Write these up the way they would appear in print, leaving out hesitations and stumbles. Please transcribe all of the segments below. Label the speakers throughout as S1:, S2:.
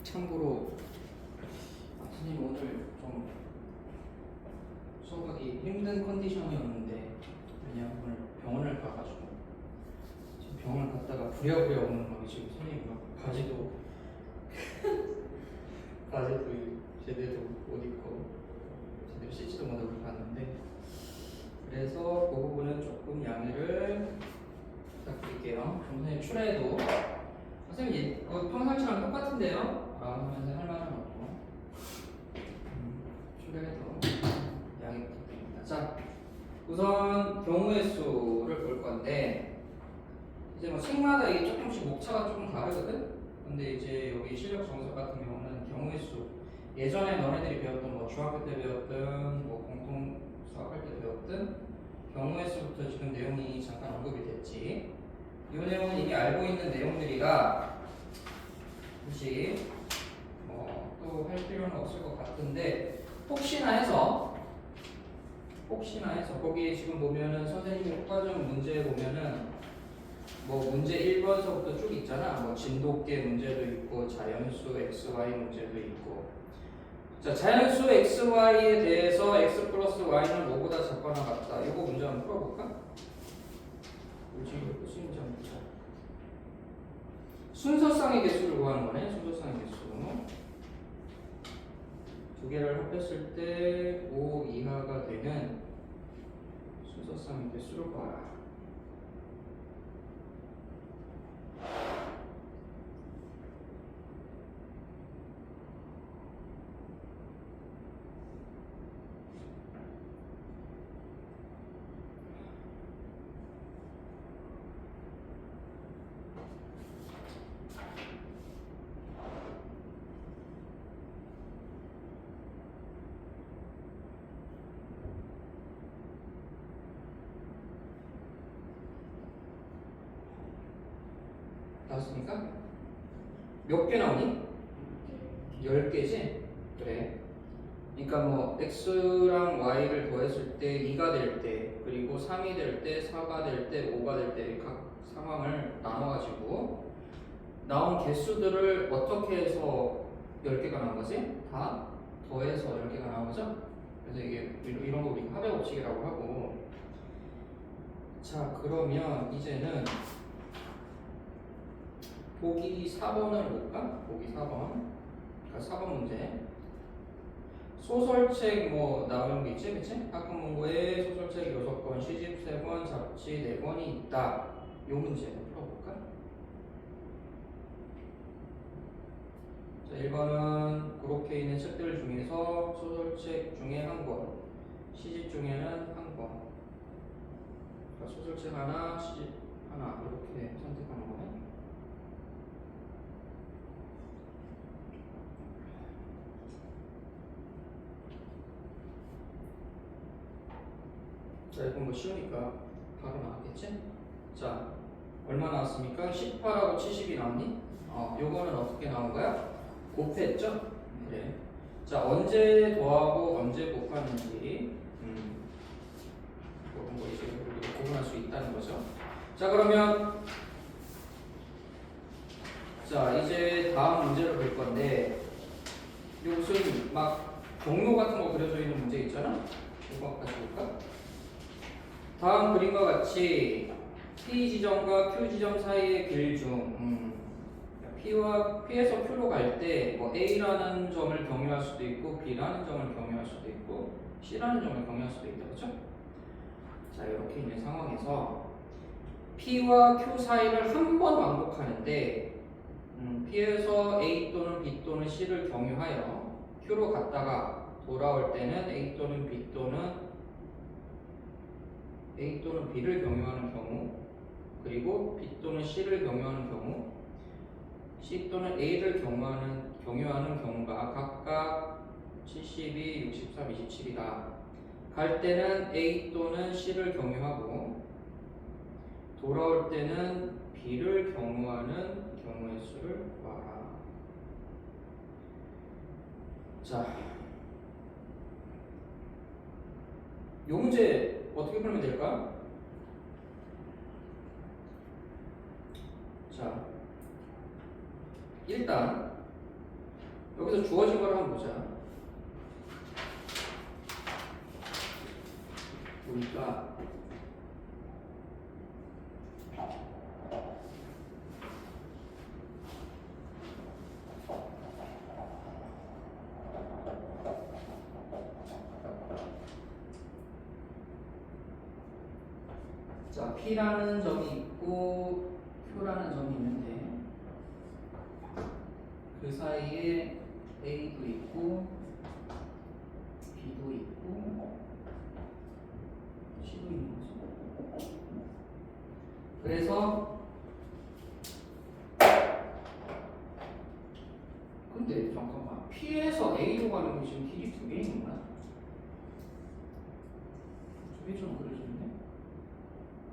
S1: 참고로 선생님 오늘 좀 수업하기 힘든 컨디션이었는데 왜냐면 오늘 병원을 가가지고 지금 병원을 갔다가 부랴부랴 오는 막 지금 선생님 막 바지도 제대로 못 입고 제대로 씻지도 못하고 갔는데 그래서 그 부분은 조금 양해를 부탁드릴게요. 선생님 출애도 선생님 평상시랑 똑같은데요? 하면서 할 말은 없고 출애도 양해 부탁드립니다. 자, 우선 경우의 수를 볼 건데 이제 뭐 책마다 이게 조금씩 목차가 조금 다르거든. 근데 이제 여기 실력 정석 같은 경우는 경우의 수 예전에 너네들이 배웠던 뭐 중학교 때 배웠던 뭐 공통 수학할 때 배웠던 경우의 수부터 지금 내용이 잠깐 언급이 됐지. 이 내용은 이미 알고 있는 내용들이라 굳이 또 할 필요는 없을 것 같은데 혹시나 해서 거기 지금 보면은 선생님이 효과적 문제 보면은 뭐 문제 1번서부터 쭉 있잖아. 뭐 진돗개 문제도 있고 자연수 XY 문제도 있고. 자, 자연수 XY에 대해서 X 플러스 Y는 뭐보다 작거나 같다. 이거 문제 한번 풀어볼까? 풀 수 있는지 한번 보자. 순서상의 개수를 구하는 거네. 순서상의 개수. 두 개를 합했을 때 5 이하가 되는 순서상의 개수를 구하라. 나왔습니까? 몇 개 나오니? 10개지? 그래. 그러니까 뭐 x랑 y를 더했을 때 2가 될 때, 그리고 3이 될 때, 4가 될 때, 5가 될 때 각 상황을 나눠가지고 나온 개수들을 어떻게 해서 10개가 나온 거지? 다 더해서 10개가 나온 거죠? 그래서 이게 이런 거 우리가 합의 법칙이라고 하고. 자, 그러면 이제는 보기 4번을 볼까? 보기 4번. 그러니까 4번 문제. 소설책 뭐 나오는 게 있지, 그치? 학급문고에 소설책 6권, 시집 3권, 잡지 4권이 있다. 요 문제 풀어볼까? 자, 1번은 그렇게 있는 책들 중에서 소설책 중에 한 권, 시집 중에는 한 권. 그러니까 소설책 하나, 시집 하나 이렇게 선택하는 거네. 자, 이건 뭐 쉬우니까 바로 나왔겠지? 자, 얼마 나왔습니까? 18하고 70이 나왔니? 요거는 어떻게 나온 거야? 곱했죠? 그래. 자, 언제 더하고 언제 곱하는지 그런 거 이제 우리가 구분할 수 있다는 거죠. 자, 그러면 자, 이제 다음 문제를 볼 건데 요 무슨 막 경로 같은 거 그려져 있는 문제 있잖아? 이거 같이 볼까? 다음 그림과 같이 P 지점과 Q 지점 사이의 길 중 P에서 Q로 갈 때 뭐 A라는 점을 경유할 수도 있고 B라는 점을 경유할 수도 있고 C라는 점을 경유할 수도 있다. 그렇죠? 자, 이렇게 있는 상황에서 P와 Q 사이를 한 번 왕복하는데 P에서 A 또는 B 또는 C를 경유하여 Q로 갔다가 돌아올 때는 A 또는 B 또는 B를 경유하는 경우, 그리고 B 또는 C를 경유하는 경우, C 또는 A를 경유하는 경우가 각각 72, 63, 27이다. 갈 때는 A 또는 C를 경유하고 돌아올 때는 B를 경유하는 경우의 수를 구하라. 자, 요 문제 어떻게 풀면 될까? 자, 일단 여기서 주어진 걸 한번 보자. 보니까 자, P라는 점이 있고 Q라는 점이 있는데 그 사이에 A도 있고 B도 있고 C도 있는 거죠. 그래서 근데 잠깐만, P에서 A로 가는 게 지금 길이 두 개 있는 거야? 두 개 좀 그려졌네.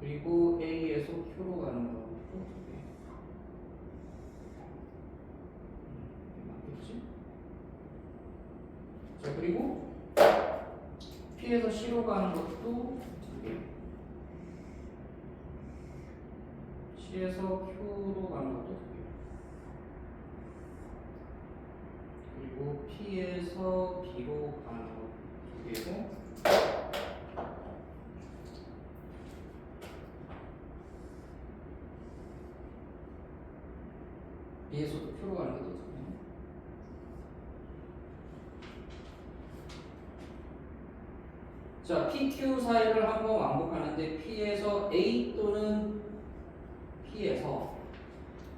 S1: 그리고 A에서 Q로 가는 거고 또 두 개. 맞겠지? 자, 그리고 P에서 C로 가는 것도 두 개. C에서 Q로 가는 것도 두 개. 그리고 P에서 B로 가는 것 두 개고, B에서도 Q로 가는 것도 두 개. 자, PQ 사이를 한번 왕복하는데 P에서 A 또는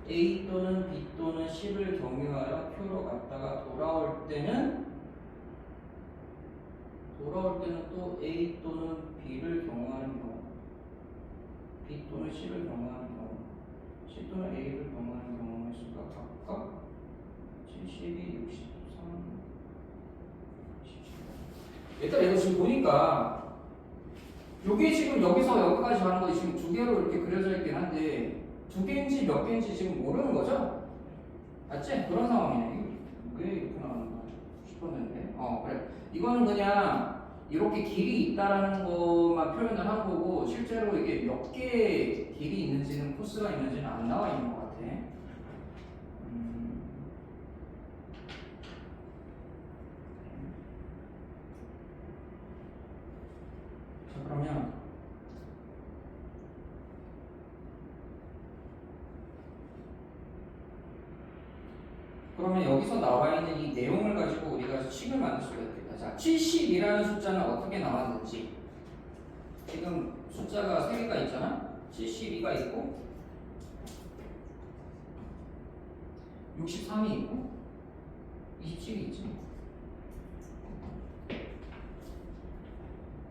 S1: A 또는 B 또는 C를 경유하여 Q로 갔다가 돌아올 때는 또 A 또는 B를 경유하는 경우, B 또는 C를 경유하는 경우, C 또는 A를 경유하는 경우의 수가 각각 72, 63, 27. 일단 이거 지금 보니까 요게 지금 여기서 여기까지 가는 거 지금 두 개로 이렇게 그려져 있긴 한데 두 개인지 몇 개인지 지금 모르는 거죠? 맞지? 그런 상황이네. 왜 이렇게 나오는 거야 싶었는데. 그래. 이거는 그냥 이렇게 길이 있다라는 것만 표현을 한 거고 실제로 이게 몇 개의 길이 있는지는 코스가 있는지는 안 나와 있는 것 같아. 자, 그러면 여기서 나와 있는 이 내용을 가지고 우리가 식을 만들 수가 있겠다. 자, 70이라는 숫자는 어떻게 나왔는지. 지금 숫자가 3개가 있잖아. 72가 있고 63이 있고 27이 있지.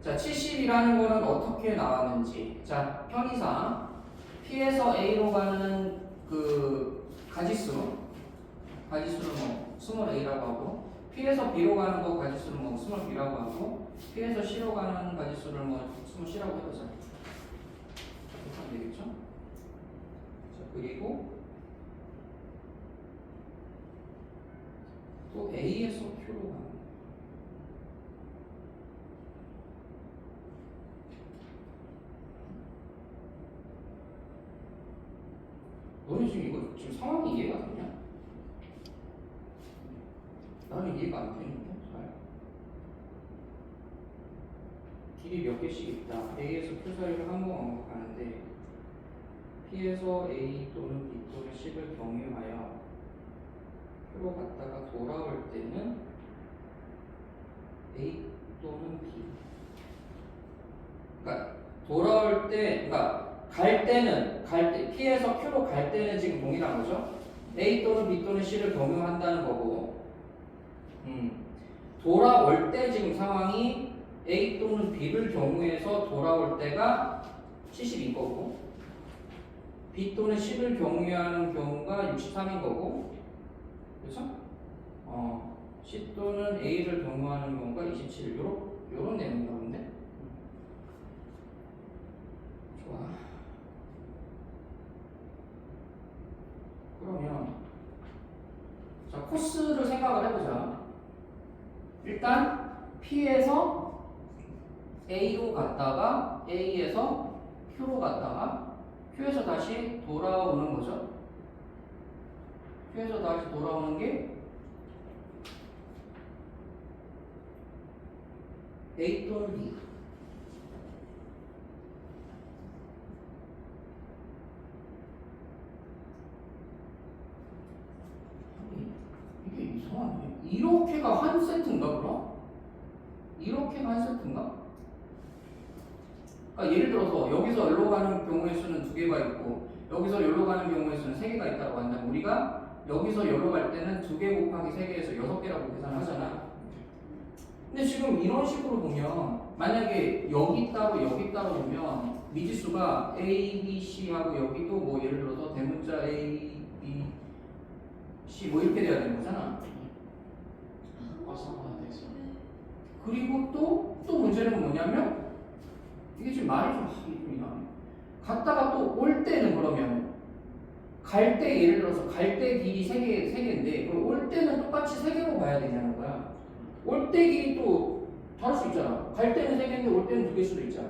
S1: 자, 70이라는 거는 어떻게 나왔는지. 자, 편의상 P에서 A로 가는 그 가지수를 뭐 20A라고 하고, P에서 B로 가는 거 가지수를 뭐 20B라고 하고, P에서 C로 가는 가지수를 뭐 20C라고 해보자. 이렇게 하면 되겠죠? 자, 그리고 또 A에서 Q로 가는 거. 너는 지금 상황이 이해가 되냐? 나는 이해가 안 되는데 잘. 길이 몇 개씩 있다. A에서 Q 사이를 한 번 왕복하는데 P에서 A 또는 B 또는 C를 경유하여 Q로 갔다가 돌아올 때는 A 또는 B. 그러니까 돌아올 때, 그러니까 갈 때 P에서 Q로 갈 때는 지금 동일한 거죠. A 또는 B 또는 C를 경유한다는 거고, 돌아올 때 지금 상황이 A 또는 B를 경유해서 돌아올 때가 70인 거고, B 또는 C를 경유하는 경우가 63인 거고, 그렇죠? C 또는 A를 경유하는 경우가 27. 요런 내용이 나오는데. 좋아. 그러면 자, 코스를 생각을 해보자. 일단 P에서 A로 갔다가 A에서 Q로 갔다가 Q에서 다시 돌아오는 거죠. Q에서 다시 돌아오는 게 A 또는 B. 이게 이상하네. 이렇게가 한 세트인가 그럼? 이렇게가 한 세트인가? 그러니까 예를 들어서 여기서 여기로 가는 경우의 수는 2개가 있고 여기서 여기로 가는 경우의 수는 3개가 있다고 한다면 우리가 여기서 여기로 갈 때는 2개 곱하기 3개에서 6개라고 계산하잖아. 근데 지금 이런 식으로 보면 만약에 여기 따로 보면 미지수가 A, B, C하고 여기도 뭐 예를 들어서 대문자 A, B, C 뭐 이렇게 돼야 되는 거잖아. 그리고 또 문제는 뭐냐면 이게 지금 말이 좀 이상해. 갔다가 또 올 때는 그러면 갈 때 예를 들어서 갈 때 길이 3개인데 그럼 올 때는 똑같이 3개로 봐야 되냐는 거야. 올 때 길이 또 다를 수 있잖아. 갈 때는 3개인데 올 때는 2개일 수도 있잖아.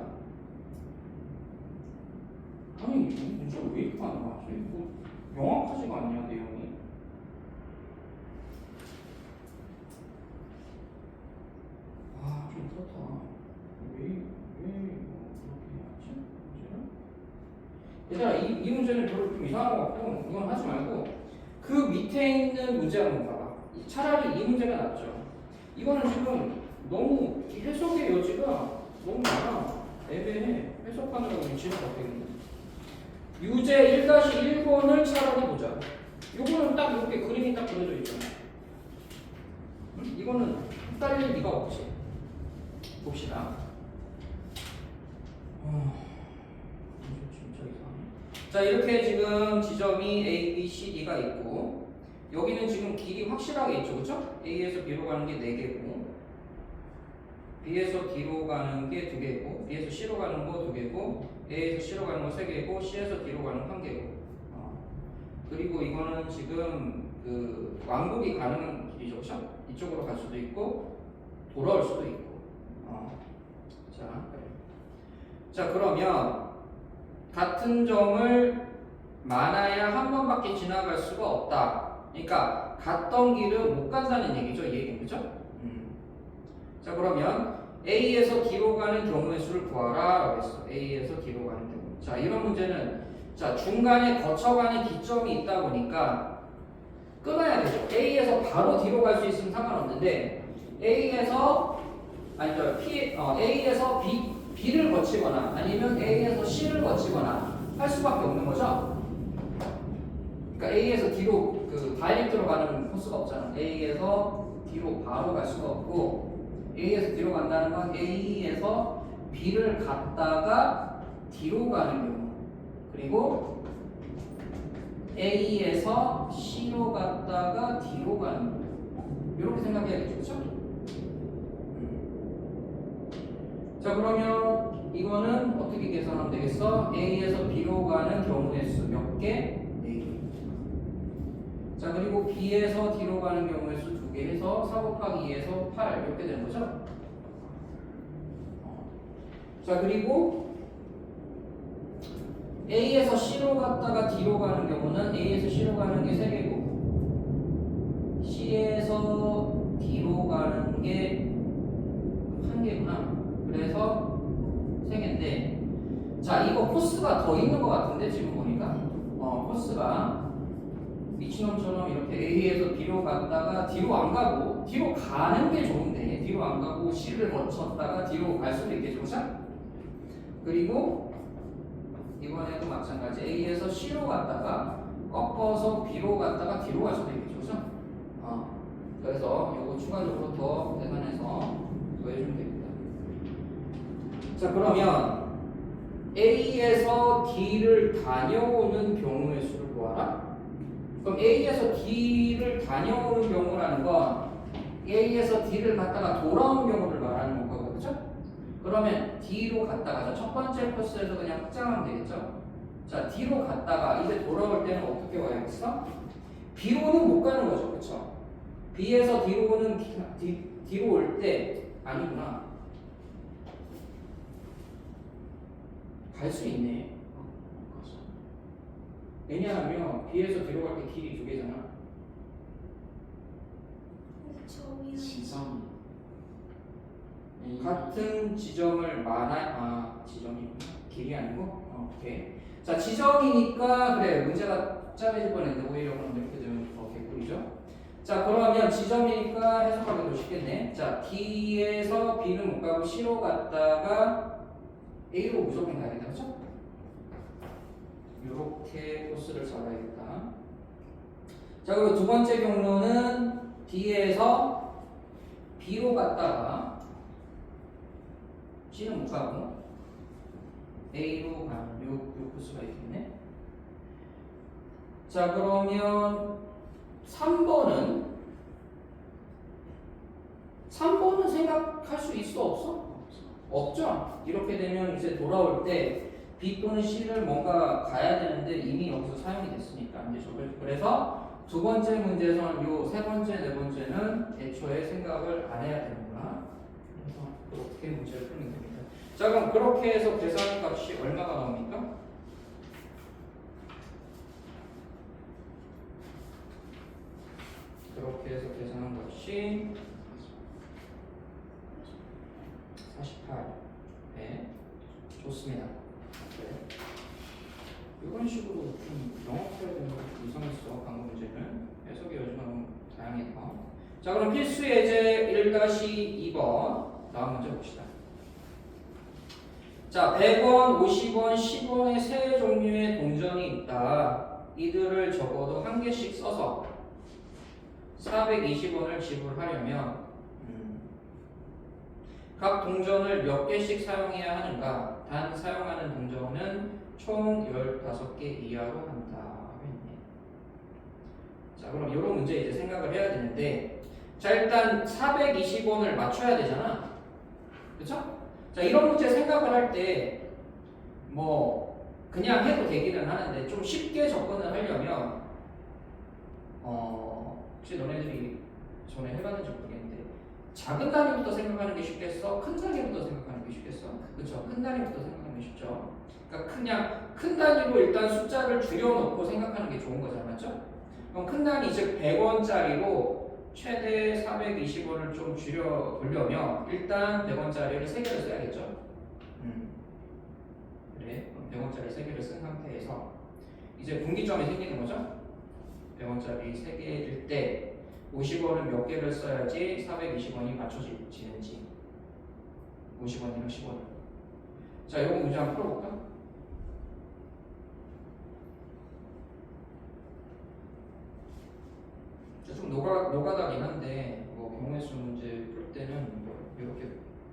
S1: 아니 이 문제가 왜 이렇게 많은 거야? 뭐 명확하지가 않냐 내용이. 좀 그렇다. 왜 그렇게 해놨지? 문제는? 얘들아, 이 문제는 별로 좀 이상한 것 같고, 이건 하지 말고, 그 밑에 있는 문제 한번 봐봐. 차라리 이 문제가 낫죠. 이거는 지금 너무 해석의 여지가 너무 많아. 애매해. 해석하는 거 위치가 바뀌겠네. 유제 1-1번을 차라리 보자. 요거는 딱 이렇게 그림이 딱 그려져 있잖아. 응? 이거는 헷갈릴 리가 없지. 봅시다. 진짜 이상하네. 자, 이렇게 지금 지점이 A, B, C, D가 있고 여기는 지금 길이 확실하게 있죠, 그렇죠? A에서 B로 가는 게 4개고 B에서 D로 가는 게 2개고 B에서 C로 가는 거 2개고 A에서 C로 가는 거 3개고 C에서 D로 가는 거 1개고 그리고 이거는 지금 그 왕복이 가능한 길이죠, 그렇죠? 이쪽으로 갈 수도 있고 돌아올 수도 있고 자 그러면 같은 점을 많아야 한 번밖에 지나갈 수가 없다. 그러니까 갔던 길은 못 간다는 얘기죠. 이 얘기는 그죠? 자 그러면 A에서 D로 가는 경우의 수를 구하라 라고 했어. A에서 D로 가는 경우. 자 이런 문제는 자 중간에 거쳐가는 기점이 있다 보니까 끊어야 되죠. A에서 바로 D로 갈 수 있으면 상관없는데 A에서 A에서 B를 거치거나 아니면 A에서 C를 거치거나 할 수밖에 없는 거죠. 그러니까 A에서 D로 그 다이렉트로 가는 코스가 없잖아. A에서 D로 바로 갈 수가 없고 A에서 D로 간다는 건 A에서 B를 갔다가 D로 가는 경우 그리고 A에서 C로 갔다가 D로 가는 경우 이렇게 생각해야겠죠. 그렇죠? 자 그러면 이거는 어떻게 계산하면 되겠어? A에서 B로 가는 경우의 수 몇 개? 4개. 자 그리고 B에서 D로 가는 경우의 수 2개 해서 4 곱하기 2에서 8 이렇게 되는 거죠? 자 그리고 A에서 C로 갔다가 D로 가는 경우는 A에서 C로 가는 게 3개고 C에서 D로 가는 게 1개구나. 그래서 3개인데 자 이거 코스가 더 있는 것 같은데 지금 보니까 코스가 미친놈처럼 이렇게 A에서 B로 갔다가 D로 안 가고 D로 가는 게 좋은데 D로 안 가고 C를 거쳤다가 D로 갈 수도 있겠죠. 그렇죠? 그리고 이번에도 마찬가지 A에서 C로 갔다가 꺾어서 B로 갔다가 D로 갈 수도 있겠죠. 그렇죠? 그래서 이거 추가적으로 더 계산해서 더해주면 됩니다. 자 그러면 A에서 D를 다녀오는 경우의 수를 구하라. 그럼 A에서 D를 다녀오는 경우라는 건 A에서 D를 갔다가 돌아오는 경우를 말하는 거고 그렇죠? 그러면 D로 갔다가 첫 번째 코스에서 그냥 확장하면 되겠죠? 자 D로 갔다가 이제 돌아올 때는 어떻게 와야겠어? B로는 못 가는 거죠. 그렇죠? B에서 D로는 D로 올 때 아니구나. 갈 수 있네. 왜냐하면 B에서 D로 갈 때 길이 2개잖아.
S2: 지점
S1: 같은 지점을 지점이구나. 길이 아니고? 오케이. 자, 지점이니까, 그래, 문제가 짜내질 뻔했는데, 오히려 그럼 이렇게 되면 더 개꿀이죠? 자, 그러면 지점이니까 해석하기 더 쉽겠네. 자, D에서 B는 못 가고 C로 갔다가 A로 무조건 가야겠다. 그렇죠? 이렇게 코스를 잡아야겠다. 자, 그리고 두 번째 경로는 D에서 B로 갔다가 C는 못 가고 A로 가는 요 코스가 있겠네. 자, 그러면 3번은 생각할 수 있어 없어? 없죠. 이렇게 되면 이제 돌아올 때 B 또는 C를 뭔가 가야 되는데 이미 여기서 사용이 됐으니까 이제 그래서 두 번째 문제에서는 요 세 번째, 네 번째는 애초에 생각을 안 해야 되는구나. 그래서 그렇게 문제를 풀면 됩니다. 자, 그럼 그렇게 해서 계산값이 얼마가 나옵니까? 그렇게 해서 계산한 것이 48. 네, 좋습니다. 네. 이런 식으로 좀 영업해야 되는 것도 이상했어. 방금 문제는 해석의 여지가 너무 다양해서. 자, 그럼 필수 예제 1-2번 다음 문제 봅시다. 자, 100원, 50원, 10원의 세 종류의 동전이 있다. 이들을 적어도 한 개씩 써서 420원을 지불하려면 각 동전을 몇 개씩 사용해야 하는가? 단 사용하는 동전은 총 15개 이하로 한다. 자, 그럼 이런 문제 이제 생각을 해야 되는데, 자, 일단 420원을 맞춰야 되잖아. 그쵸? 자, 이런 문제 생각을 할 때 뭐 그냥 해도 되기는 하는데 좀 쉽게 접근을 하려면 혹시 너네들이 전에 해봤는지 모르겠는데 작은 단위부터 생각하는 게 쉽겠어? 큰 단위부터 생각하는 게 쉽겠어? 그쵸? 큰 단위부터 생각하는 게 쉽죠? 그러니까 그냥 큰 단위로 일단 숫자를 줄여놓고 생각하는 게 좋은 거잖아, 맞죠? 그럼 큰 단위 즉 100원짜리로 최대 420원을 좀 줄여보려면 일단 100원짜리를 3개를 써야겠죠? 그래, 그럼 100원짜리 3개를 쓴 상태에서 이제 분기점이 생기는 거죠? 100원짜리 3개일 때 50원은 몇 개를 써야지 420원이 맞춰지는지 50원이랑 10원. 자, 이거 문제 한번 풀어볼까? 좀 노가다긴 한데 뭐 경우의 수 문제 풀 때는 뭐 이렇게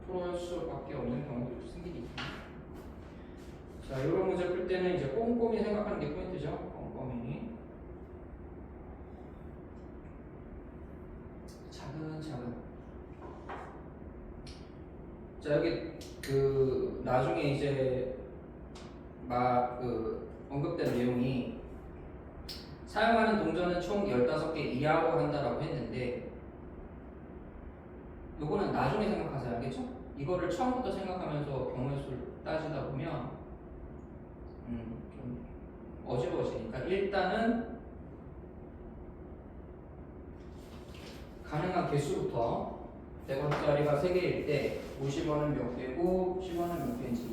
S1: 풀 수밖에 없는 경우도 생기니까. 자, 이런 문제 풀 때는 이제 꼼꼼히 생각하는 게 포인트죠. 꼼꼼히 차근차근. 자, 여기 그 나중에 이제 언급된 내용이 사용하는 동전은 총 15개 이하로 한다라고 했는데 요거는 나중에 생각하세요. 알겠죠? 이거를 처음부터 생각하면서 경우의 수를 따지다 보면 좀 어지러워지니까 일단은 가능한 개수부터 100원짜리가 3개일 때 50원은 몇 개고 10원은 몇 개인지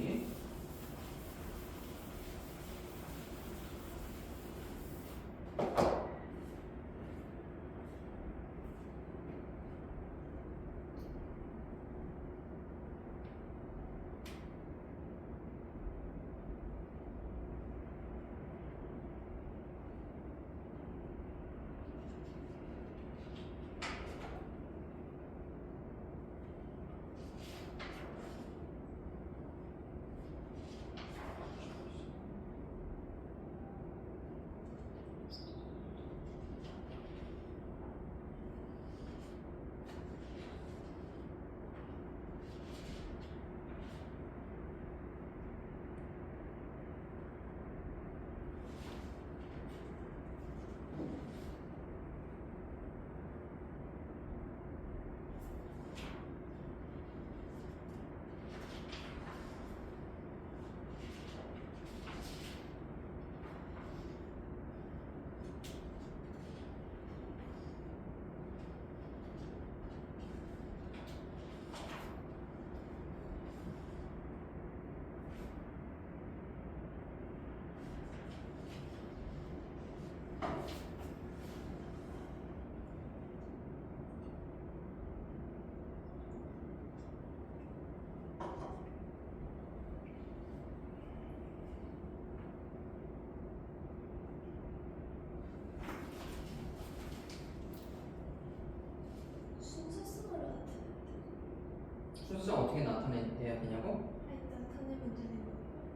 S1: 순서상 어떻게 나타내야 되냐고?
S2: 나타내면 되는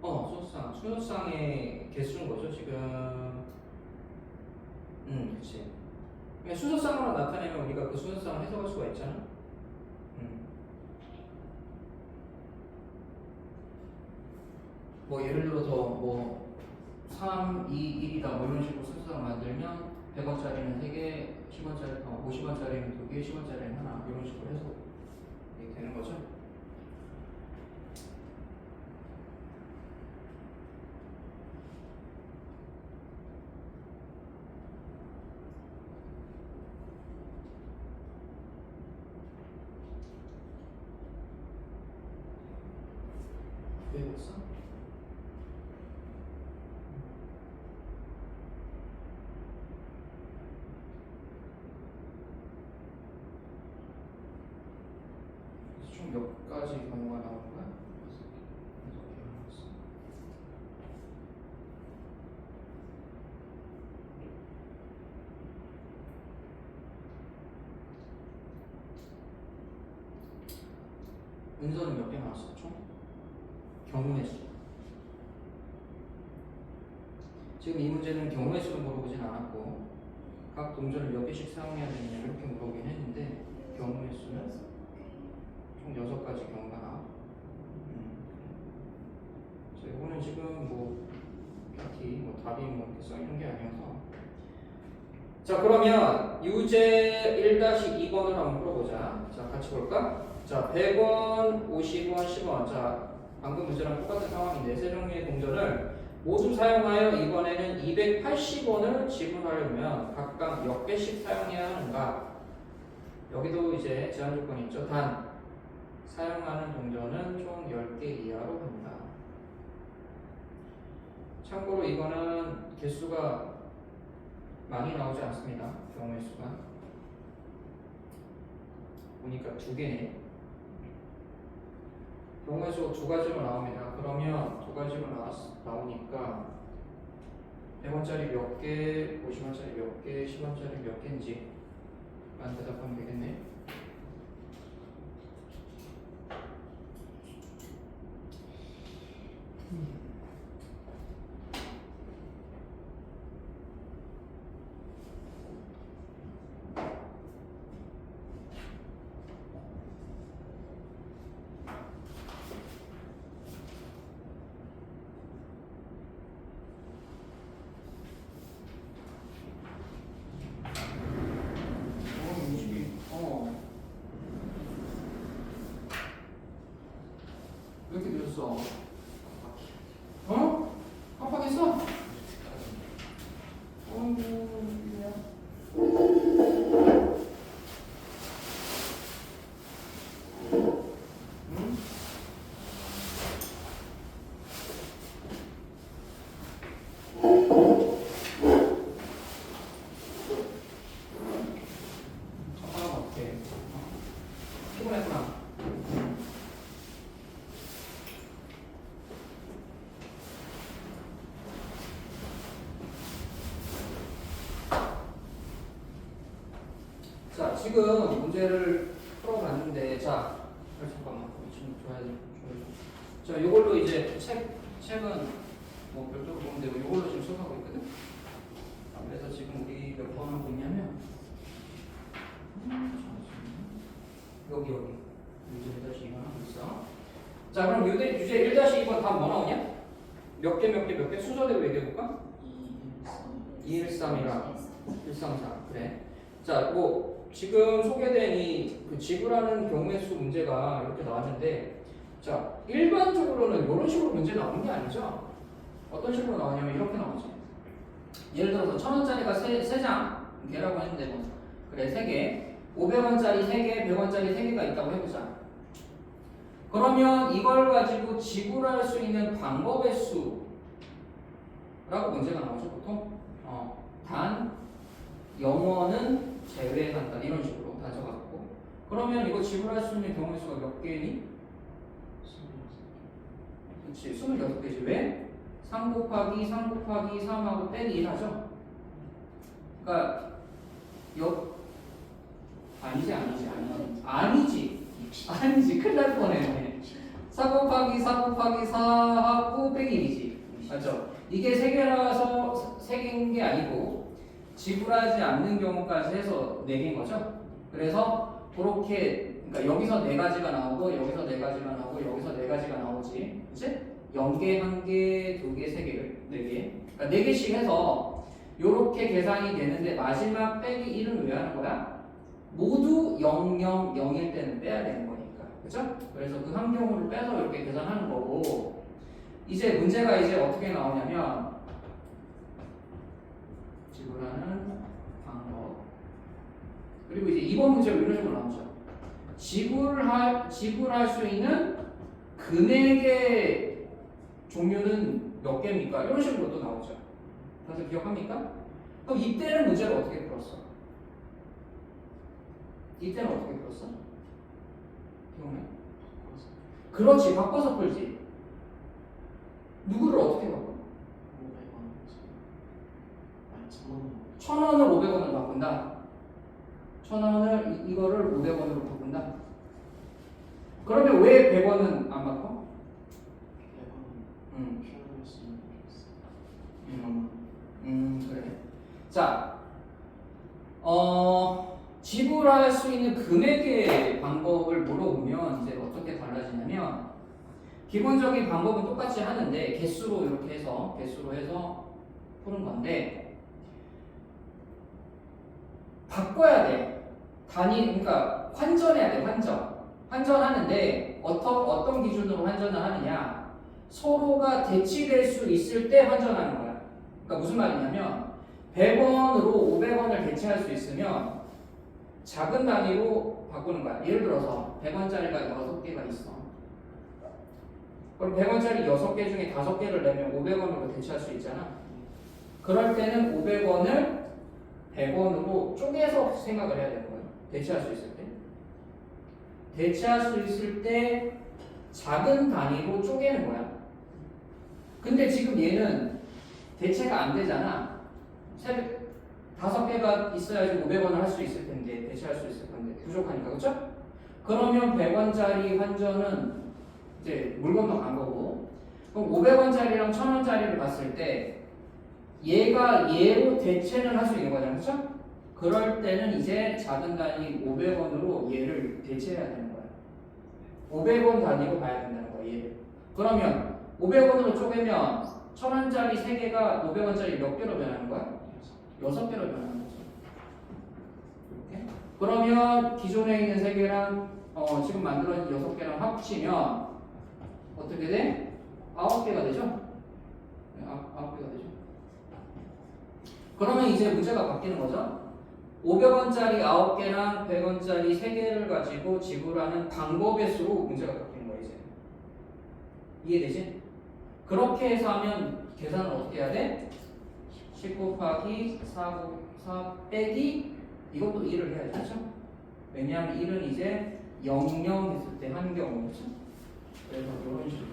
S2: 거.
S1: 순서상의 개수인 거죠 지금. 그치. 그냥 순서상으로 나타내면 우리가 그 순서상을 해석할 수가 있잖아. 뭐 예를 들어서 뭐 3, 2, 1이다 뭐 이런 식으로 순서상 만들면 100원짜리는 3개, 10원짜리, 50원짜리는 2개, 10원짜리는 하나 이런 식으로 해석이 되는 거죠. 왜 그랬어? 총 몇 가지 경우가 나오는 거야? 은서는 몇 개 나왔어 총? 경우의 수. 지금 이 문제는 경우의 수를 물어보진 않았고 각 동전을 몇 개씩 사용해야 되느냐 이렇게 물어보긴 했는데 경우의 수는 총 6가지 경우가 나와. 그래서 이거는 지금 뭐 딱히 뭐 답이 뭐 이렇게 써있는 게 아니어서. 자 그러면 유제 1-2번을 한번 풀어보자. 자 같이 볼까? 자 100원, 50원, 10원. 자 방금 문제랑 똑같은 상황인데 세 종류의 동전을 모두 사용하여 이번에는 280원을 지불하려면 각각 몇 개씩 사용해야 하는가? 여기도 이제 제한 조건이 있죠. 단 사용하는 동전은 총 10개 이하로 한다. 참고로 이거는 개수가 많이 나오지 않습니다. 경우의 수가 보니까 2개네. 경우의 수 2가지로 나옵니다. 그러면 2가지로 나오니까 100원짜리 몇 개, 50원짜리 몇 개, 10원짜리 몇 개인지만 대답하면 되겠네. 왜 이렇게 늦었어? 어? 깜빡했어? 깜빡하면 어떡해? 피곤했구나. 자, 지금 문제를 풀어봤는데, 자, 잠깐만, 좀 줘야지. 자, 요걸로 이제 책은 뭐 별도로 보면 되고, 요걸로 지금 수업하고 있거든? 그래서 지금 우리 몇 번 하고 있냐면, 여기, 유제 1-2번 하고 있어. 자, 그럼 유제 1-2번 답 뭐 나오냐? 몇 개? 순서대로 얘기해볼까? 213이랑 134. 그래. 자, 뭐, 지금 소개된 그 지구라는 경우의 수 문제가 이렇게 나왔는데, 자, 일반적으로는 이런 식으로 문제 나오는 게 아니죠? 어떤 식으로 나오냐면 이렇게 나오지. 예를 들어서 1000원짜리가 3장, 개라고 했는데, 뭐, 그래, 3개. 500원짜리 3개, 100원짜리 3개가 있다고 해보자. 그러면 이걸 가지고 지불할 수 있는 방법의 수라고 문제가 나오죠, 보통? 단, 영어는 제외한다. 이런 식으로 다 적어갖고. 그러면 이거 지불할 수 있는 경우의 수가 몇 개니? 그치, 26개지. 왜? 3 곱하기 3하고 빼기 1 하죠? 그러니까, 아니지. 아니지, 큰일 날 뻔했네. 4 곱하기 4 곱하기 4하고 빼기 1이지. 맞죠? 이게 3개라서 3개인 게 아니고 지불하지 않는 경우까지 해서 4개인 거죠. 그래서 그렇게 그러니까 여기서 4가지가 나오고 여기서 4가지가 나오고 여기서 4가지가 나오지. 그치? 0개, 1개, 2개, 3개, 4개. 그러니까 4개씩 해서 요렇게 계산이 되는데 마지막 빼기 1은 왜 하는 거야? 모두 0, 0, 0일 때는 빼야 되는 거니까. 그죠? 그래서 그 한 경우를 빼서 이렇게 계산하는 거고 이제 문제가 이제 어떻게 나오냐면 지불하는 방법 그리고 이제 이번 문제로 이런 식으로 나오죠. 지불할 수 있는 금액의 종류는 몇 개입니까? 이런 식으로 또 나오죠. 다들 기억합니까? 그럼 이때는 문제를 어떻게 풀었어? 이때는 어떻게 풀었어? 기억나? 그렇지, 바꿔서 풀지. 누구를 어떻게 바꿔? 1,000원을 500원으로 바꾼다. 1,000원을 이거를 500원으로 바꾼다. 그러면 왜 100원은 안 바꿔? 100원은 그래. 자, 지불할 수 있는 금액의 방법을 물어보면 이제 어떻게 달라지냐면 기본적인 방법은 똑같이 하는데 개수로 이렇게 해서 푸는 건데 바꿔야 돼. 그러니까 환전해야 돼. 환전하는데 어떤 기준으로 환전을 하느냐? 서로가 대치될 수 있을 때 환전하는 거야. 그러니까 무슨 말이냐면 100원으로 500원을 대체할 수 있으면 작은 단위로 바꾸는 거야. 예를 들어서 100원짜리가 6개가 있어. 그럼 100원짜리 6개 중에 5개를 내면 500원으로 대체할 수 있잖아. 그럴 때는 500원을 100원으로 쪼개서 생각을 해야 되는 거예요. 대체할 수 있을 때. 대체할 수 있을 때 작은 단위로 쪼개는 거야. 근데 지금 얘는 대체가 안 되잖아. 5개가 있어야지 500원을 할 수 있을 텐데, 대체할 수 있을 건데, 부족하니까, 그쵸? 그러면 100원짜리 환전은 이제 물 건너간 거고, 그럼 500원짜리랑 1000원짜리를 봤을 때, 얘가 얘로 대체는 할 수 있는 거잖아, 그쵸? 그럴 때는 이제 작은 단위 500원으로 얘를 대체해야 되는 거야. 500원 단위로 봐야 된다는 거야, 얘를. 그러면 500원으로 쪼개면 1000원짜리 3개가 500원짜리 몇 개로 변하는 거야? 6개로 변하는 거죠. 이렇게. 그러면 기존에 있는 3개랑 지금 만들어진 6개랑 합치면 어떻게 돼? 9개가 되죠? 네, 9개가 되죠. 그러면 이제 문제가 바뀌는 거죠. 500원짜리 9개랑 100원짜리 3개를 가지고 지불하는 방법의 수로 문제가 바뀌는 거예요, 이제. 이해되지? 그렇게 해서 하면 계산을 어떻게 해야 돼? 10 곱하기 4 빼기 이것도 1을 해야죠. 그렇죠? 왜냐하면 1은 이제 0, 0 했을 때 한 경우죠. 그래서 이런 식으로.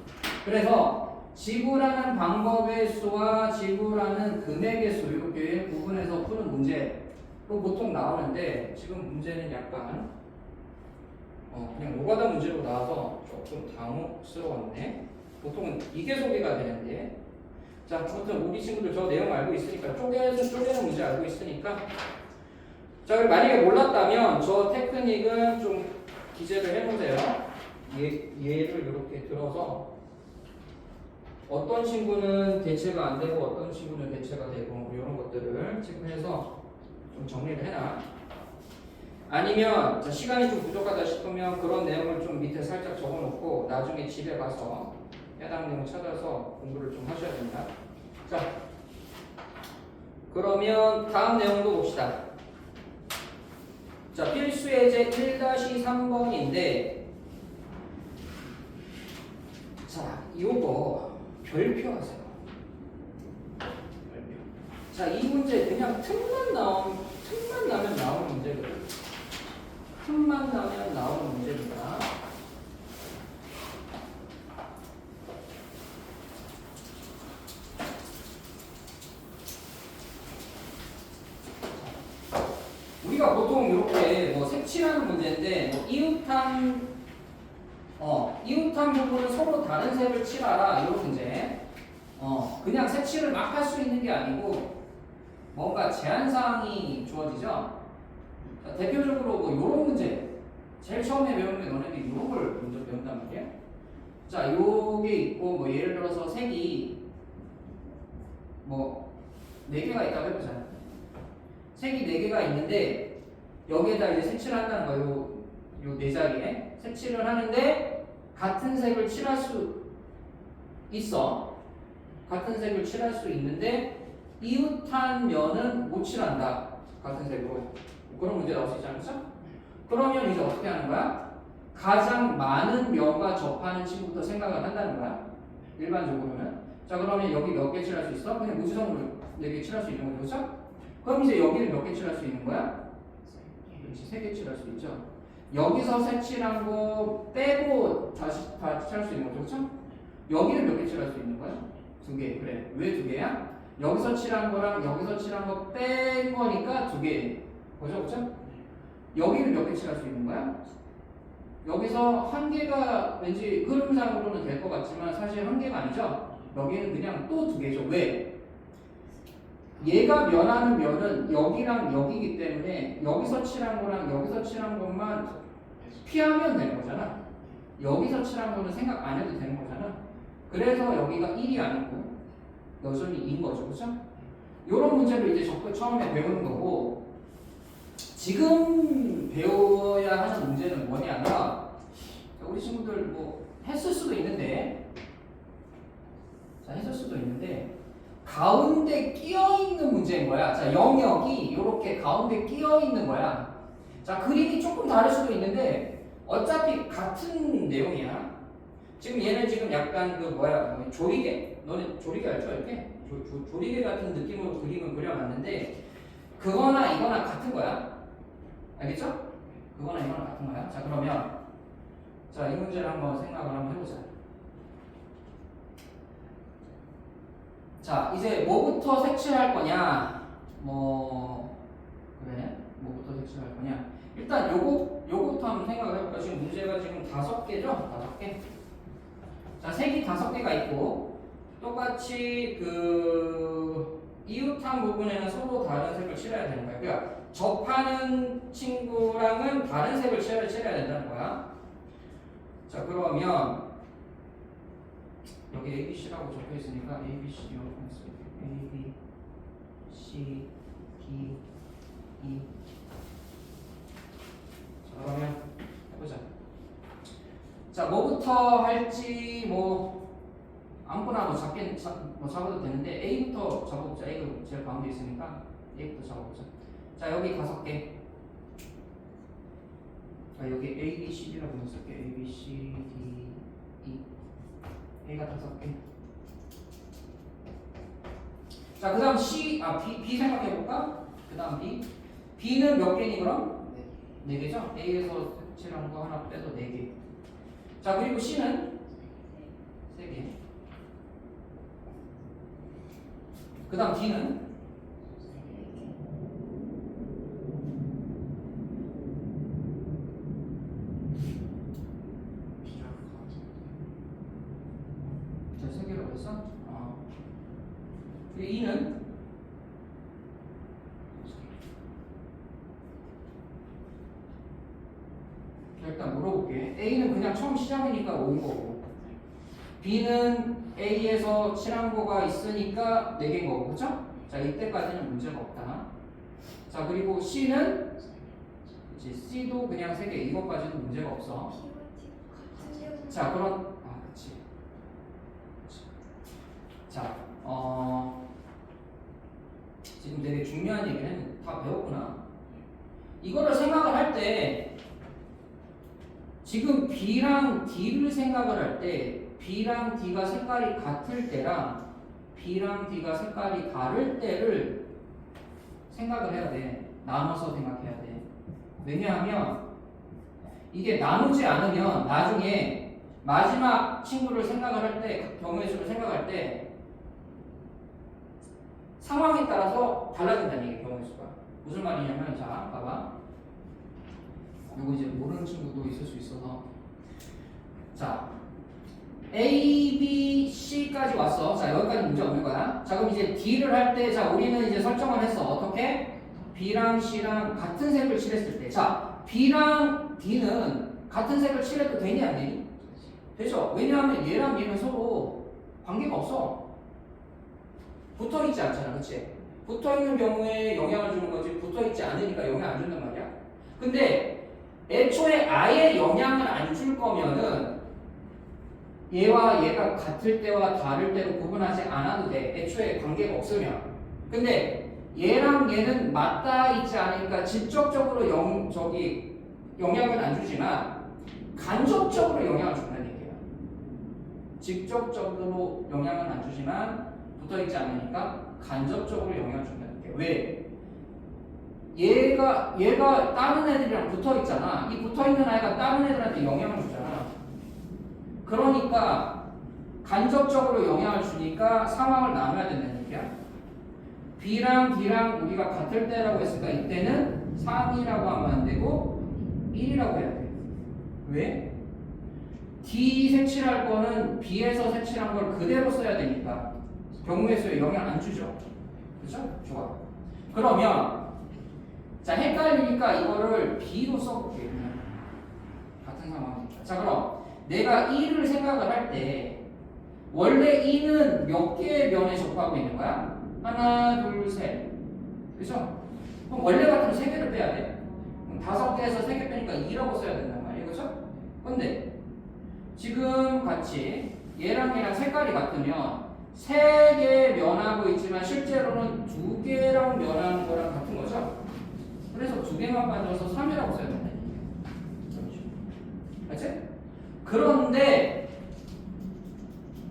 S1: 그래서 지불하는 방법의 수와 지불하는 금액의 수 이렇게 구분해서 푸는 문제로 보통 나오는데 지금 문제는 약간 그냥 노가다 문제로 나와서 조금 당혹스러웠네. 보통은 이게 소개가 되는데 자, 아무튼 우리 친구들 저 내용 알고 있으니까 쪼개는 문제 알고 있으니까 자, 그럼 만약에 몰랐다면 저 테크닉은 좀 기재를 해보세요. 얘를 이렇게 들어서 어떤 친구는 대체가 안 되고 어떤 친구는 대체가 되고 이런 것들을 체크해서 좀 정리를 해놔. 아니면 자, 시간이 좀 부족하다 싶으면 그런 내용을 좀 밑에 살짝 적어놓고 나중에 집에 가서 해당 내용 찾아서 공부를 좀 하셔야 됩니다. 자, 그러면 다음 내용도 봅시다. 자, 필수 예제 1-3번인데 자, 요거 별표 하세요. 별표. 자, 이 문제 그냥 틈만 나면 나오는 문제거든. 틈만 나면 나오는 문제입니다. 우리가 보통 이렇게 뭐 색칠하는 문제인데 뭐 이웃한 이웃한 부분은 서로 다른 색을 칠하라. 이런 문제. 그냥 색칠을 막 할 수 있는 게 아니고 뭔가 제한사항이 주어지죠. 자, 대표적으로 뭐 이런 문제. 제일 처음에 배우는 게 너네들이 이런 걸 먼저 배운단 말이에요. 자, 요게 있고 뭐 예를 들어서 색이 뭐 4개가 있다고 해보자. 색이 4개가 있는데 여기에다 이제 색칠을 한다는 거예요. 요 네 자리에 색칠을 하는데 같은 색을 칠할 수 있어. 같은 색을 칠할 수 있는데 이웃한 면은 못 칠한다. 같은 색으로. 그런 문제 나올 수 있지 않겠어? 그러면 이제 어떻게 하는 거야? 가장 많은 면과 접하는 친구부터 생각을 한다는 거야. 일반적으로는. 자, 그러면 여기 몇 개 칠할 수 있어? 그냥 무지성으로 4개 칠할 수 있는 거죠, 그렇죠? 그럼 이제 여기는 몇 개 칠할 수 있는 거야? 그렇지, 3개 칠할 수 있죠. 여기서 색칠한 거 빼고 다시 다 칠할 수 있는 거죠, 그렇죠? 여기는 몇 개 칠할 수 있는 거야? 2개. 그래. 왜 2개야? 여기서 칠한 거랑 여기서 칠한 거 뺀 거니까 2개. 그죠, 그렇죠? 여기는 몇 개 칠할 수 있는 거야? 여기서 1개가 왠지 흐름상으로는 될 것 같지만 사실 1개가 아니죠? 여기는 그냥 또 2개죠. 왜? 얘가 면하는 면은 여기랑 여기기 때문에 여기서 칠한 거랑 여기서 칠한 것만 피하면 되는 거잖아. 여기서 칠한 거는 생각 안 해도 되는 거잖아. 그래서 여기가 1이 아니고 여전히 2인 거죠. 그렇죠? 이런 문제를 이제 처음에 배우는 거고, 지금 배워야 하는 문제는 뭐냐면, 우리 친구들 뭐 했을 수도 있는데, 가운데 끼어 있는 문제인 거야. 자, 영역이 이렇게 가운데 끼어 있는 거야. 자, 그림이 조금 다를 수도 있는데 어차피 같은 내용이야. 지금 얘는 지금 약간 그 조리개. 너네 조리개 알죠? 이렇게 조리개 같은 느낌으로 그림을 그려놨는데 그거나 이거나 같은 거야. 알겠죠? 그거나 이거나 같은 거야. 자, 그러면 자, 이 문제를 한번 생각을 한번 해보자. 자, 이제 뭐부터 색칠할 거냐? 뭐부터 색칠할 거냐? 일단 요거부터 한번 생각을 해볼까? 지금 문제가 지금 5개죠? 5개. 자, 색이 5개가 있고, 똑같이 그 이웃한 부분에는 서로 다른 색을 칠해야 되는 거야. 그러니까 접하는 친구랑은 다른 색을 칠해야 된다는 거야. 자, 그러면 여기 A, B, C라고 적혀 있으니까 A, B, C 이렇게 쓸게요. A, B, C, D, E. 자, 그러면 해보자. 자, 뭐부터 할지 아무거나 잡아도 되는데 A부터 잡아보자. A가 제일 가운데 있으니까 A부터 잡아보자. 자, 여기 5개. 자, 여기 A, B, C, D라고 쓸게. A, B, C, D, E. A가 5개. 자, 그 다음 B 생각해볼까? 그 다음 B. B는 몇 개니 그럼? 4개죠? A에서 색칠한 거 하나 빼서 4개. 자, 그리고 C는 3개. 그 다음 D는? 자, 3개라고 했어? 그리고 E는? 자, 일단 물어볼게. A는 그냥 처음 시작이니까 5인 거고, B는 A에서 칠한 거가 있으니까 4개인 거고, 그쵸? 자, 이때까지는 문제가 없다. 자, 그리고 C는? 그치, C도 그냥 3개. 이것까지도 문제가 없어. 자, 그럼, 그치. 자, 지금 되게 중요한 얘기는 다 배웠구나. 이거를 생각을 할 때, 지금 B랑 D를 생각을 할 때, B랑 D가 색깔이 같을 때랑 B랑 D가 색깔이 다를 때를 생각을 해야 돼. 나눠서 생각해야 돼. 왜냐하면 이게 나누지 않으면 나중에 마지막 친구를 생각을 할 때, 경우의 수를 생각할 때 상황에 따라서 달라진다는 얘기예요. 경우의 수가. 무슨 말이냐면, 자, 봐봐. 이거 이제 모르는 친구도 있을 수 있어서, 자, A, B, C까지 왔어. 자, 여기까지 문제 없는 거야. 자, 그럼 이제 D를 할 때, 자, 우리는 이제 설정을 했어. 어떻게? B랑 C랑 같은 색을 칠했을 때. 자, B랑 D는 같은 색을 칠해도 되니 안 되니? 되죠? 왜냐하면 얘랑 얘는 서로 관계가 없어. 붙어 있지 않잖아. 그치? 붙어 있는 경우에 영향을 주는 거지, 붙어 있지 않으니까 영향 안 준단 말이야. 근데 애초에 아예 영향을 안 줄 거면은 얘와 얘가 같을 때와 다를 때로 구분하지 않아도 돼. 애초에 관계가 없으면. 근데 얘랑 얘는 맞닿아 있지 않으니까 직접적으로 영향을 안 주지만 간접적으로 영향을 준다는 얘기야. 직접적으로 영향은 안 주지만 붙어 있지 않으니까 간접적으로 영향을 준다는 얘기야. 왜? 얘가 다른 애들이랑 붙어 있잖아. 이 붙어 있는 아이가 다른 애들한테 영향을 주잖아. 그러니까 간접적으로 영향을 주니까 상황을 나눠야 된다는 얘기야. B랑 D랑 우리가 같을 때라고 했으니까 이때는 3이라고 하면 안 되고 1이라고 해야 돼. 왜? D 색칠할 거는 B에서 색칠한 걸 그대로 써야 되니까 경우의 수에 영향 안 주죠. 그렇죠? 좋아. 그러면 자, 헷갈리니까 이거를 B로 써볼게요. 그냥 같은 상황이니까. 자, 그럼 내가 2를 생각을 할 때 원래 2는 몇 개의 면에 접하고 있는 거야? 하나, 둘, 셋. 그죠? 그럼 원래 같으면 3개를 빼야 돼. 그럼 5개에서 3개 빼니까 2라고 써야 된단 말이에요. 그죠? 근데 지금 같이 얘랑 얘랑 색깔이 같으면 3개 면하고 있지만 실제로는 2개랑 면하는 거랑 같은 거죠? 그래서 2개만 빠져서 3이라고 써야 된다. 알지? 그런데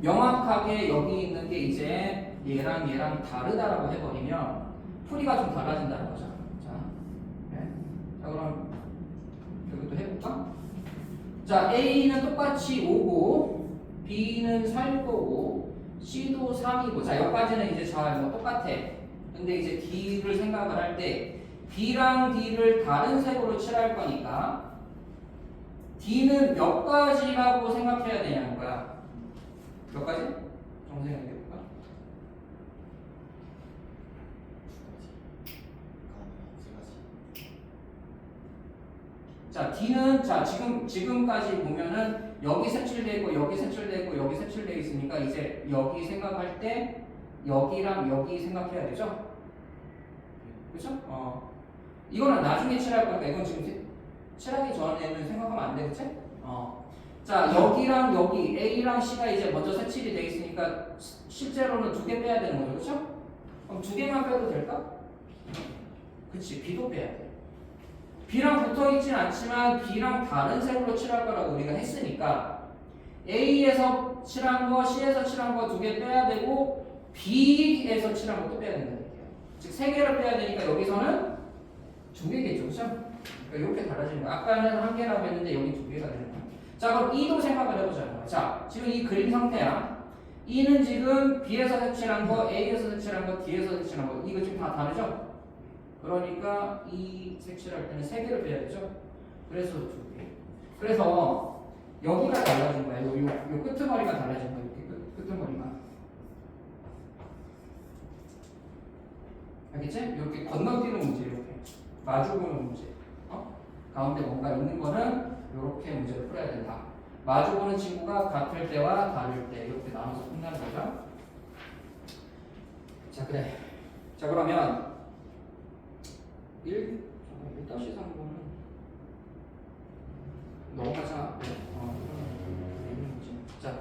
S1: 명확하게 여기 있는 게 이제 얘랑 다르다라고 해버리면 풀이가 좀 달라진다는 거죠. 자, 네. 자 그럼 이것도 해볼까? 자, A는 똑같이 5고 B는 4일 거고 C도 3이고 자 여기까지는 이제 잘 뭐 똑같아. 근데 이제 D를 생각을 할 때 B랑 D를 다른 색으로 칠할 거니까 D는 몇 가지라고 생각해야 되냐는 거야. 몇 가지? 정리 생각해볼까? 자, D는 자 지금까지 보면은 여기 색칠되어 있고 여기 색칠되어 있고 여기 색칠되어 있으니까 이제 여기 생각할 때 여기랑 여기 생각해야 되죠? 그렇죠? 이거는 나중에 칠할 거니까 이건 지금 칠하기 전에는 생각하면 안 돼, 그치? 자, 여기랑 여기 A랑 C가 이제 먼저 색칠이 돼 있으니까 실제로는 2개 빼야 되는 거죠, 그렇죠? 그럼 2개만 빼도 될까? 그치, B도 빼야 돼. B랑 붙어 있진 않지만 B랑 다른 색으로 칠할 거라고 우리가 했으니까 A에서 칠한 거, C에서 칠한 거 2개 빼야 되고 B에서 칠한 것도 빼야 된다는 얘기예요. 즉 3개를 빼야 되니까 여기서는 2개겠죠, 그렇죠? 그러니까 이렇게 달라지는 거야. 아까는 1개라고 했는데 여기 2개가 되는 거야. 자, 그럼 E도 생각을 해보자는 자, 지금 이 그림 상태야. E는 지금 B에서 색칠한 거, A에서 색칠한 거, D에서 색칠한 거, 이거 지금 다 다르죠? 그러니까 E 색칠할 때는 3개를 빼야 되죠? 그래서 2개. 그래서 여기가 달라진 거야. 요 끄트머리가 달라진 거야. 이렇게 끄트머리가. 알겠지? 이렇게 건너뛰는 문제, 이렇게. 마주보는 문제. 가운데 뭔가 있는 거는 이렇게 문제를 풀어야 된다. 마주보는 친구가 같을 때와 다를 때 이렇게 나눠서 끝나는 거죠. 자, 그래. 자, 그러면 1-3번은 넘어가자. 자,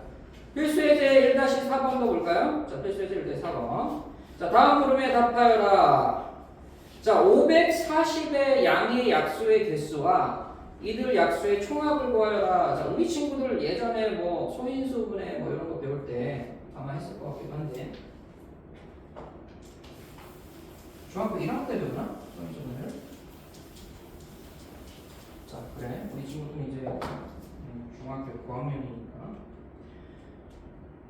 S1: 필수예제 1-4번도 볼까요? 자, 필수예제 1-4번. 자, 다음 물음에 답하여라. 자, 540의 양의 약수의 개수와 이들 약수의 총합을 구하여라. 자, 우리 친구들 예전에 뭐 소인수분해 뭐 이런 거 배울 때 아마 했을 것 같기도 한데 중학교 1학년 때 배우나? 소인수분해를? 자, 그래. 우리 친구들은 이제 중학교 9학년이니까.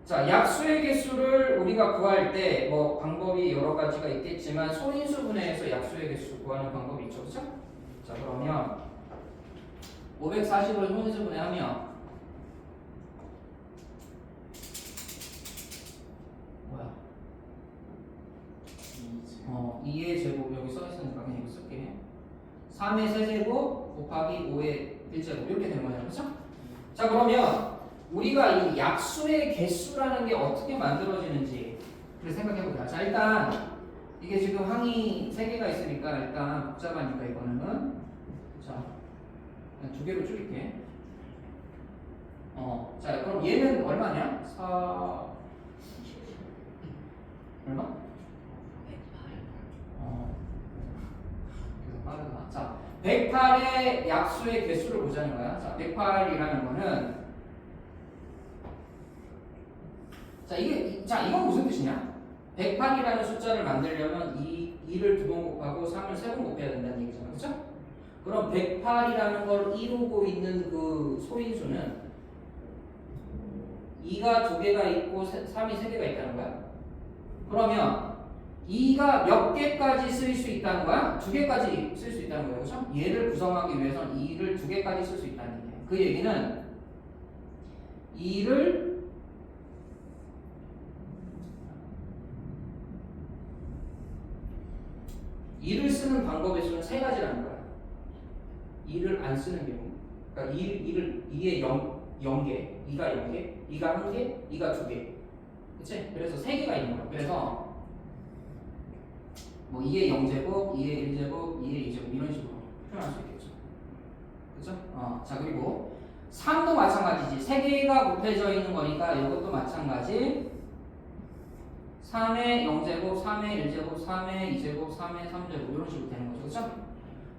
S1: 자, 약수의 개수를 우리가 구할 때 뭐 방법이 여러 가지가 있겠지만 소인수분해에서 약수의 개수 구하는 방법이 있죠, 그렇죠? 자, 그러면 540을 소인수분해하면 곱하기 5의 1제곱 이렇게 되는 거잖아요. 그렇죠? 자, 그러면 우리가 이 약수의 개수라는 게 어떻게 만들어지는지 생각해 보자. 자, 일단 이게 지금 항이 3개가 있으니까 일단 복잡하니까 이거는 자, 그냥 2개로 줄일게. 자, 그럼 얘는 얼마냐? 4 얼마? 108. 빠르다. 자, 108의 약수의 개수를 보자는 거야. 자, 108이라는 거는 자, 이건 무슨 뜻이냐? 108이라는 숫자를 만들려면 2를 2번 곱하고 3을 3번 곱해야 된다는 얘기잖아. 그렇죠? 그럼 108이라는 걸 이루고 있는 그 소인수는 2가 2개가 있고 3이 3개가 있다는 거야. 그러면 2가 몇 개까지 쓸 수 있다는 거야? 2개까지 쓸 수 있다는 거예요. 그렇죠? 얘를 구성하기 위해서는 2를 2개까지 쓸 수 있다는 얘기예요. 그 얘기는 2를 쓰는 방법의 수는 3가지라는 거야. 2를 안 쓰는 경우. 그러니까 2의 0개, 2가 0개, 2가 1개, 2가 2개. 그치? 그래서 3개가 있는 거야. 그래서 뭐 2의 0제곱, 2의 1제곱, 2의 2제곱 이런 식으로 표현할 수 있겠죠. 그죠? 자, 그리고 3도 마찬가지지. 3개가 곱해져 있는 거니까 이것도 마찬가지. 3의 0제곱, 3의 1제곱, 3의 2제곱, 3의 3제곱 이런 식으로 되는 거죠. 그죠?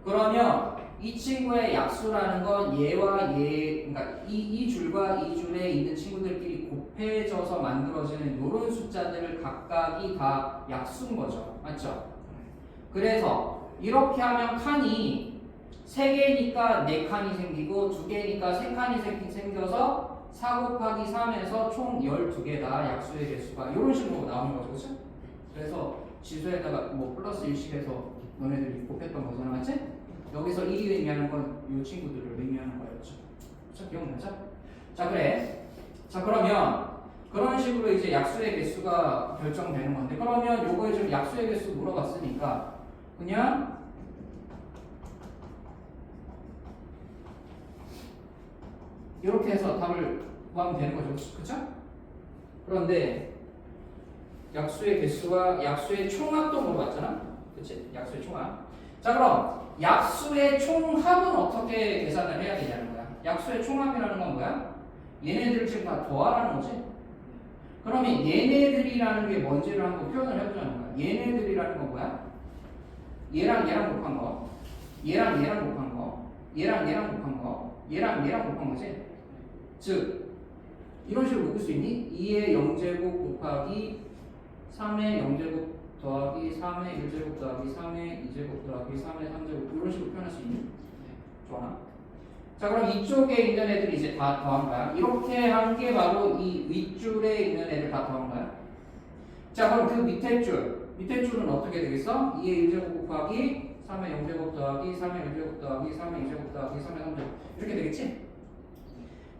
S1: 그러면 이 친구의 약수라는 건 얘와 얘, 그러니까 이 줄과 이 줄에 있는 친구들끼리 곱해져서 만들어지는 이런 숫자들을 각각이 다 약수인 거죠. 맞죠? 그래서 이렇게 하면 칸이 3개니까 4칸이 생기고 2개니까 3칸이 생겨서 4 곱하기 3에서 총 12개다. 약수의 개수가 이런 식으로 나오는 거죠. 그렇죠? 그래서 지수에다가 뭐 플러스 1씩 해서 너네들이 곱했던 거잖아. 맞지? 여기서 1이 의미하는 건 이 친구들을 의미하는 거였죠. 그렇죠? 기억나죠? 자, 그래. 자, 그러면 그런 식으로 이제 약수의 개수가 결정되는 건데, 그러면 요거에 좀 약수의 개수 물어봤으니까 그냥 이렇게 해서 답을 구하면 되는 거죠. 그쵸? 그런데 약수의 개수와 약수의 총합도 물어봤잖아. 그치? 약수의 총합. 자, 그럼 약수의 총합은 어떻게 계산을 해야 되냐는 거야. 약수의 총합이라는 건 뭐야? 얘네들을 지금 다 더하라는 거지. 그러면 얘네들이라는 게 뭔지를 한번 표현을 해보자는 거야. 얘네들이라는 건 뭐야? 얘랑 얘랑 곱한 거, 얘랑 얘랑 곱한 거, 얘랑 얘랑 곱한 거, 얘랑 얘랑 곱한 거지. 즉 이런 식으로 묶을 수 있니? 2의 0제곱 곱하기 3의 0제곱 더하기 3의 1제곱 더하기 3의 2제곱 더하기 3의 3제곱 이런 식으로 표현할 수 있니? 좋아. 자, 그럼 이쪽에 있는 애들이 이제 다 더한 거야. 이렇게 한 게 바로 이 윗줄에 있는 애들 다 더한 거야. 자, 그럼 그 밑에 줄은 어떻게 되겠어? 2의 1제곱 곱하기 3의 0제곱 더하기 3의 1제곱 더하기 3의 2제곱 더하기 3의 3제곱 이렇게 되겠지?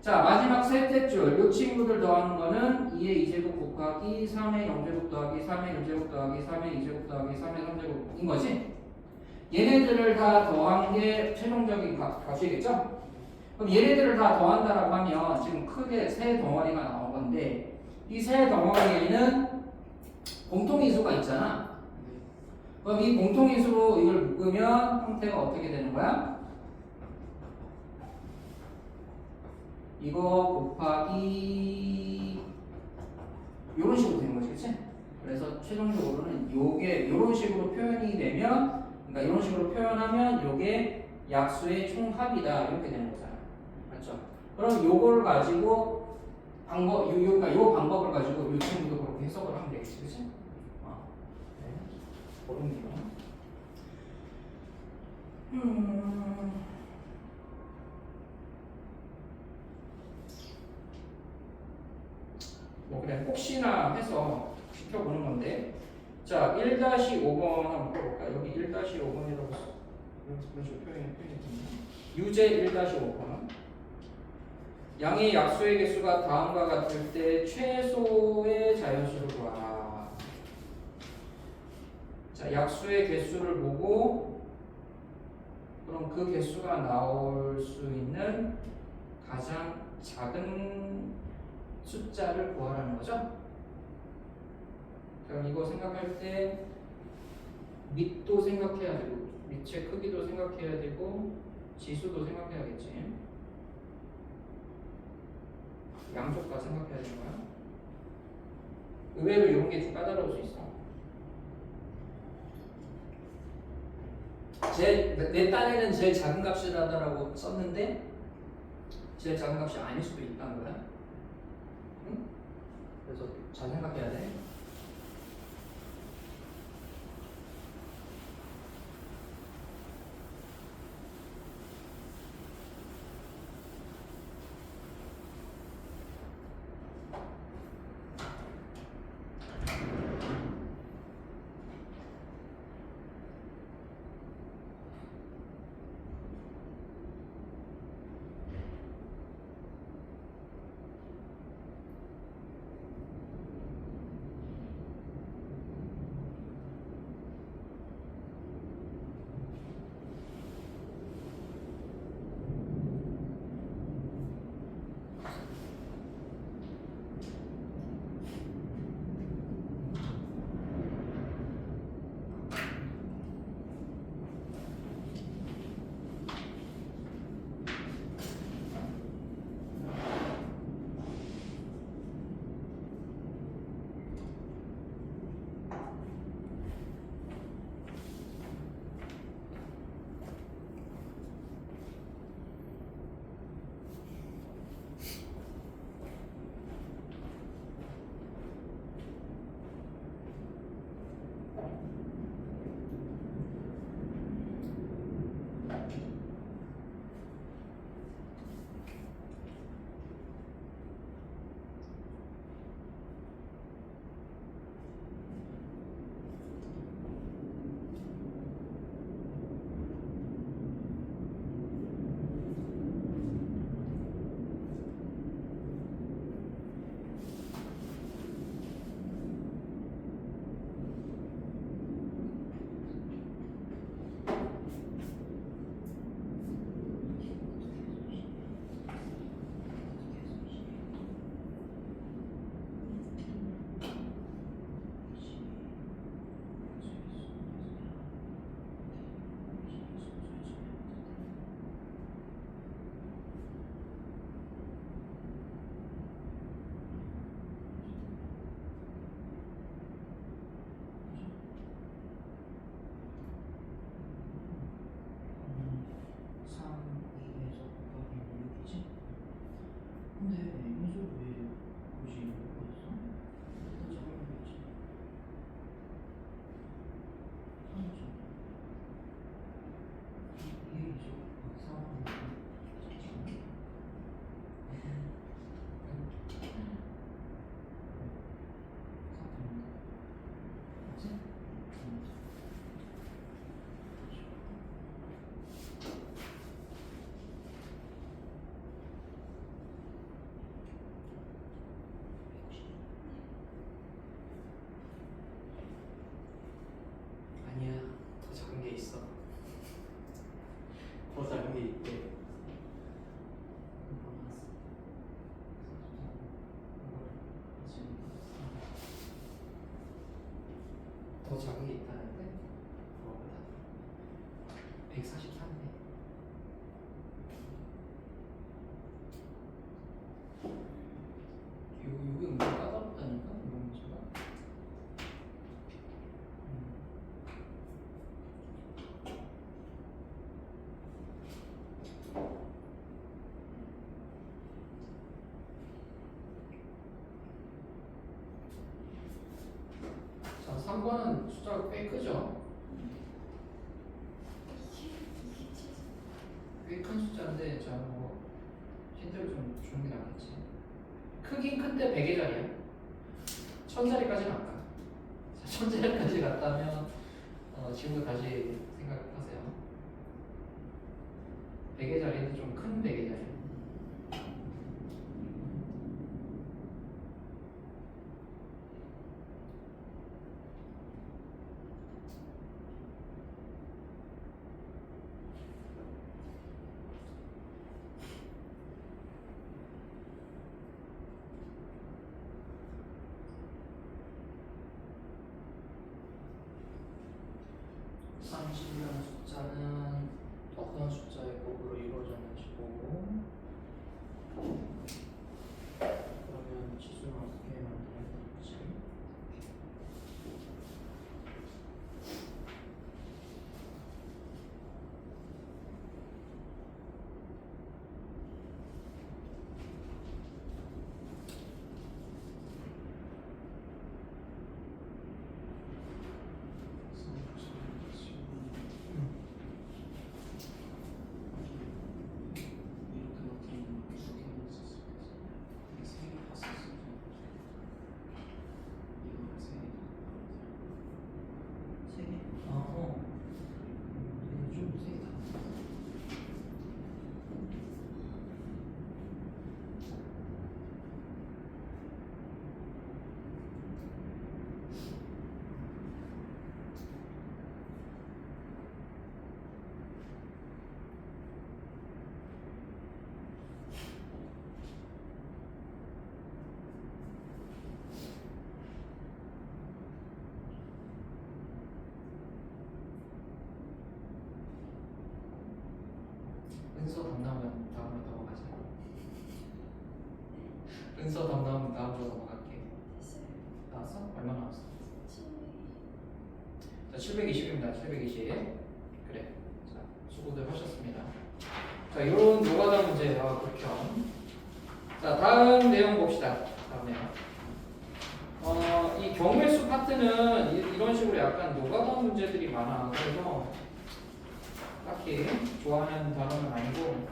S1: 자, 마지막 셋째 줄, 이 친구들 더하는 거는 2의 2제곱 곱하기 3의 0제곱 더하기 3의 1제곱 더하기 3의 2제곱 더하기 3의 3제곱인 거지? 얘네들을 다 더한 게 최종적인 값이겠죠? 그럼 얘네들을 다 더한다라고 하면 지금 크게 세 덩어리가 나온 건데 이 세 덩어리에는 공통인수가 있잖아. 그럼 이 공통인수로 이걸 묶으면 형태가 어떻게 되는 거야? 이거 곱하기 이런 식으로 되는 거지, 그치? 그래서 최종적으로는 요게 이런 식으로 표현이 되면, 그러니까 이런 식으로 표현하면 요게 약수의 총합이다 이렇게 되는 거잖아, 맞죠? 그럼 요걸 가지고 그러니까 요 방법을 가지고 요 친구도 그렇게 해석을 하면 되겠지, 그치? 네. 어렵네요. 뭐 그냥 혹시나 해서 시켜보는 건데, 자 1-5번 한번 볼까? 여기 1-5번이라고 이런 식으로 표현했습니다. 유제 1-5번 양의 약수의 개수가 다음과 같을 때 최소의 자연수를 구하라. 자, 약수의 개수를 보고 그럼 그 개수가 나올 수 있는 가장 작은 숫자를 구하라는 거죠. 그럼 이거 생각할 때 밑도 생각해야 되고 밑의 크기도 생각해야 되고 지수도 생각해야겠지. 양쪽 다 생각해야 되는 거야. 의외로 이런 게 좀 까다로울 수 있어. 내 딴에는 제일 작은 값이라고 썼는데 제일 작은 값이 아닐 수도 있다는 거야. 응? 그래서 잘 생각해야 돼.
S3: 근데 이걸 왜 굳이 이렇게 했어? 일단 적어야겠지. 3점. 이게 이죠. 4번. 맞지?
S1: 아니야, 더 작은 게 있어. 더 작은 게 있대. 더 작은 게 있다는데? 그거보다 143배. 이게 은근 까다롭다니까 이런 문제가. 자, 3번은 숫자가 꽤 크죠? 꽤 큰 숫자인데 자, 뭐 힌트를 좀 주는 게 낫겠지. 크긴 큰데 100의 자리야. 1000자리까지는 안 가. 1000자리까지 갔다면 지금부터 다시 생각하세요. 100의 자리는 좀 큰 100의 자리. 근서 다음 거 넘어갈게.
S2: 됐어요.
S1: 나왔어? 얼마 나왔어?
S2: 700.
S1: 자, 720입니다. 720. 그래. 자, 수고들 하셨습니다. 자, 이런 노가다 문제, 극혐. 자, 다음 내용 봅시다. 다음 내용. 이 경우의 수 파트는 이런 식으로 약간 노가다 문제들이 많아. 그래서 딱히 좋아하는 단어는 아니고,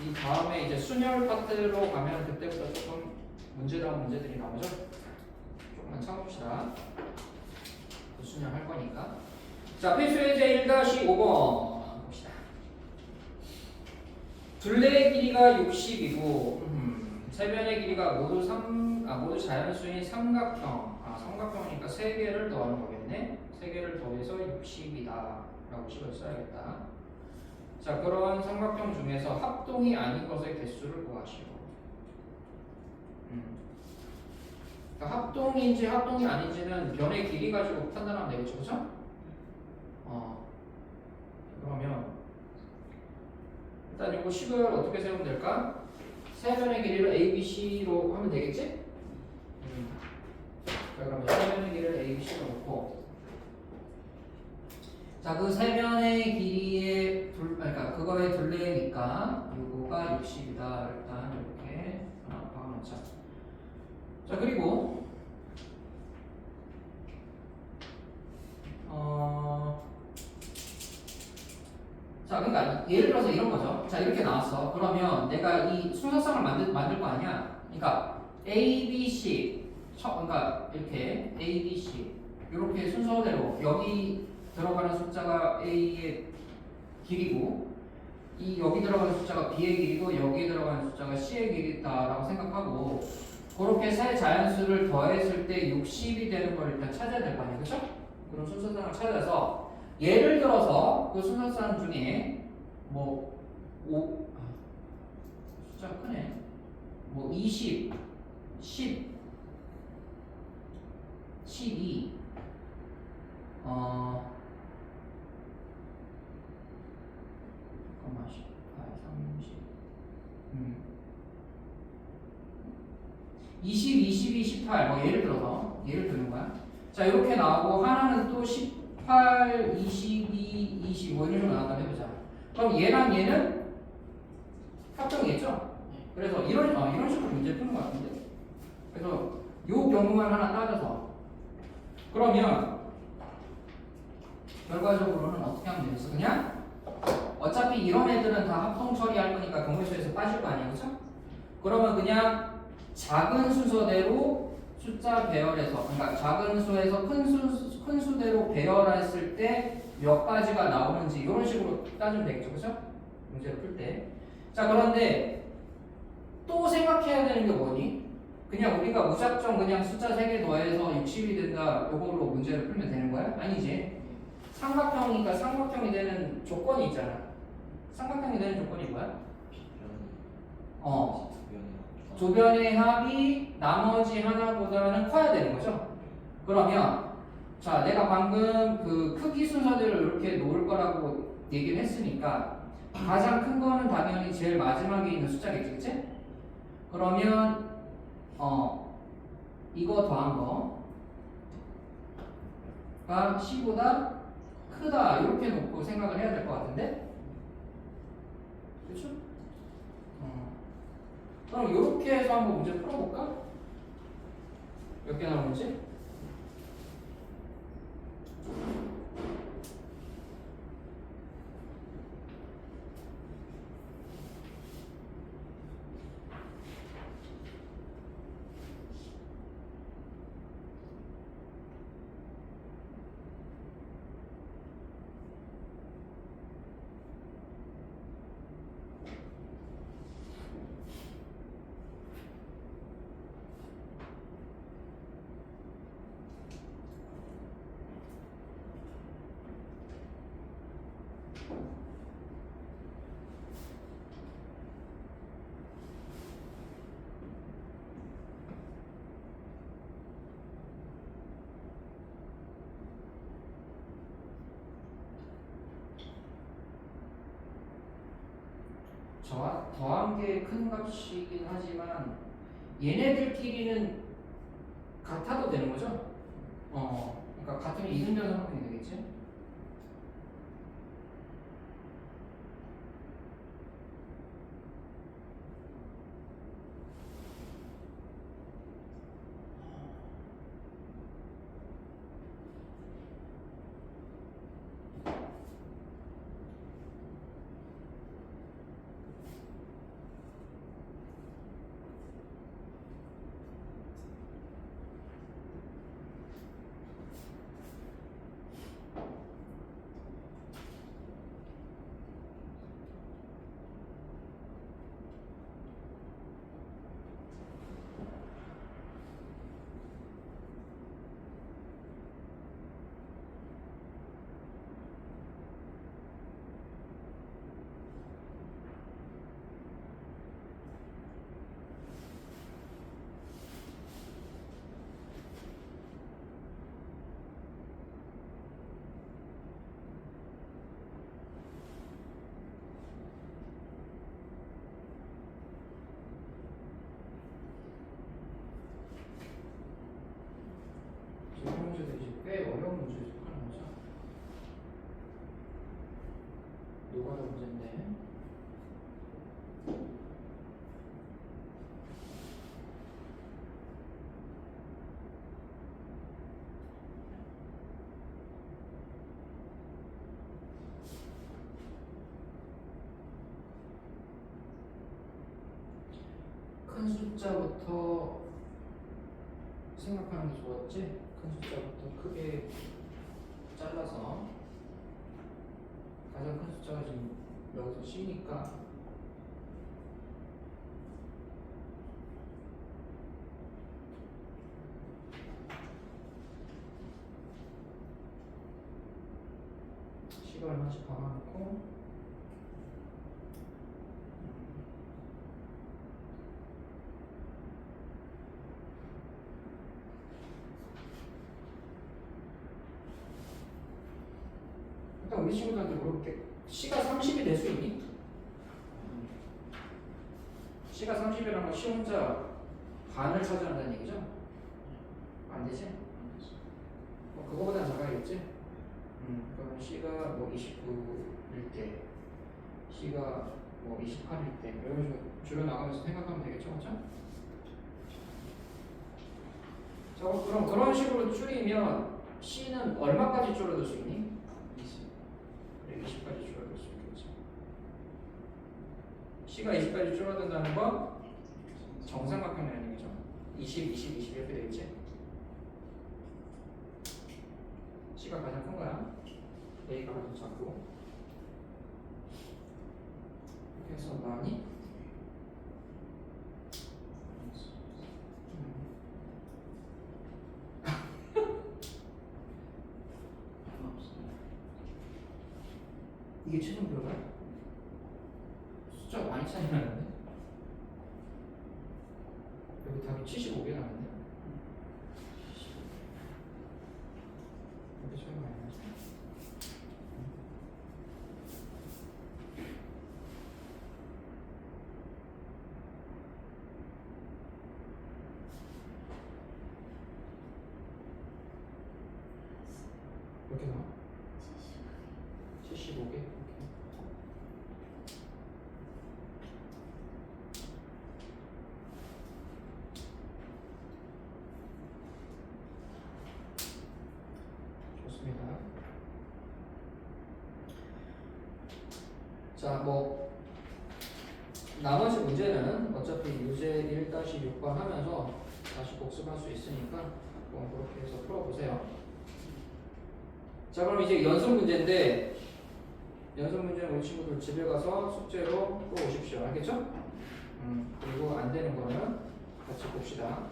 S1: 이 다음에 이제 순열 파트로 가면 그때부터 조금 문제다운 문제들이 나오죠? 조금만 참읍시다. 순열할 거니까. 자, 필수예제 1-5번 봅시다. 둘레의 길이가 60이고 세변의 길이가 모두 자연수인 삼각형. 삼각형이니까 3개를 더하는 거겠네. 3개를 더해서 60이다 라고 식을 써야겠다. 자, 그런 삼각형 중에서 합동이 아닌 것의 개수를 구하시오. 그러니까 합동인지 합동이 아닌지는 변의 길이 가지고 판단하면 되겠죠, 그죠? 그러면 일단 이거 식을 어떻게 세우면 될까? 세 변의 길이를 A, B, C로 하면 되겠지? 그러면 세 변의 길이를 A, B, C로 놓고, 자, 그 세 변의 길이의 그러니까 그거의 둘레니까 요거가 60이다. 일단 이렇게 하나 박아놓자. 자, 그리고 자, 그러니까 예를 들어서 이런 거죠. 자, 이렇게 나왔어. 그러면 내가 이 순서상을 만들 거 아니야. 그러니까 A, B, C, 그러니까 이렇게 A, B, C 이렇게 순서대로 여기 들어가는 숫자가 A의 길이고, 여기 들어가는 숫자가 B의 길이고, 여기 들어가는 숫자가 C의 길이다라고 생각하고, 그렇게 세 자연수를 더했을 때 60이 되는 걸 일단 찾아야 될 거 아니에요, 그렇죠? 그런 순서상을 찾아서 예를 들어서 그 순서상 중에 숫자가 크네. 20, 10, 12, 잠깐만, 18, 30, 20, 22, 18, 예를 드는 거야. 자, 이렇게 나오고, 하나는 또 18, 22, 20, 이런 식으로 나왔다고 해보자. 그럼 얘랑 얘는 합동이겠죠? 그래서 이런 식으로 문제 푸는 것 같은데. 그래서 요 경우만 하나 따져서. 그러면, 결과적으로는 어떻게 하면 되겠어? 그냥, 어차피 이런 애들은 다 합동 처리할 거니까 경우수에서 빠질 거 아니야, 그쵸? 그러면 그냥 작은 순서대로 숫자 배열해서, 그러니까 작은 수에서 큰 수대로 배열했을 때 몇 가지가 나오는지 이런 식으로 따지면 되겠죠, 그쵸? 문제를 풀 때. 자, 그런데 또 생각해야 되는 게 뭐니? 그냥 우리가 무작정 그냥 숫자 3개 더해서 60이 된다, 요걸로 문제를 풀면 되는 거야? 아니지. 삼각형이니까 삼각형이 되는 조건이 있잖아. 삼각형이 되는 조건이 뭐야? 두 변의 합이 나머지 하나보다는 커야 되는 거죠. 그러면 자, 내가 방금 그 크기 순서대로 이렇게 놓을 거라고 얘기를 했으니까 가장 큰 거는 당연히 제일 마지막에 있는 숫자겠지, 그치? 그러면 이거 더한 거가 C보다 크다 이렇게 놓고 생각을 해야 될 것 같은데, 그렇죠? 그럼 이렇게 해서 한번 문제 풀어볼까? 몇 개 나오는지? 더한 게 큰 값이긴 하지만 얘네들끼리는 같아도 되는 거죠? 그러니까 같으면 이등변 삼각형이 되겠지? 이런 문제도 이제 꽤 어려운 문제에 속하는 거죠. 노가다 문제인데. 큰 숫자부터 생각하는 게 좋았지? 큰 숫자부터 크게 잘라서 가장 큰 숫자가 지금 여기서 C니까 C가 얼마씩 박아놓고 일단 우리 친구들한테 물어볼게. C가 30이 될 수 있니? C가 30이라는 건 C 혼자 반을 차지한다는 얘기죠? 안 되지? 그거보다 작아야겠지? 그러면 C가 뭐 29일 때, C가 뭐 28일 때 이런 식으로 줄여나가면서 생각하면 되겠죠? 그렇죠? 자, 그럼 그런 식으로 줄이면 C는 얼마까지 줄어들 수 있니? 20까지 줄어들 수 있겠지. C가 20까지 줄어든다는 건 정삼각형이라는 얘기죠. 20, 20 이렇게 되겠지. C가 가장 큰 거야. A가 가장 작고. 이렇게 해서 많이 이게 최종표가 숫자가 많이 차이 나는데 여기 답이 75개 나는데 이렇게 차이가 많이 나지? 이렇게 나와? 75개? 좋습니다. 자, 뭐 나머지 문제는 어차피 유제 1-6번 하면서 다시 복습할 수 있으니까 뭐 그렇게 해서 풀어보세요. 자, 그럼 이제 연습 문제인데 연습 문제는 우리 친구들 집에 가서 숙제로 또 오십시오. 알겠죠? 그리고 안 되는 거는 같이 봅시다.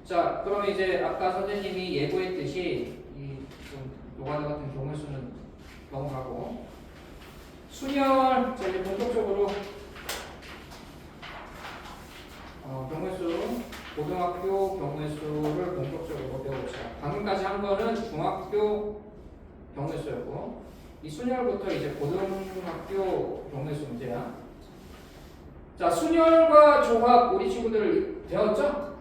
S1: 자, 그럼 이제 아까 선생님이 예고했듯이 이 좀 노가다 같은 경우 수는 넘어가고 순열, 자 이제 본격적으로 경우의 수, 고등학교 경우의 수를 본격적으로 배워봅시다. 방금까지 한 거는 중학교 경우의 수였고 이 순열부터 이제 고등학교 경우의 수 문제야. 자, 순열과 조합 우리 친구들 배웠죠?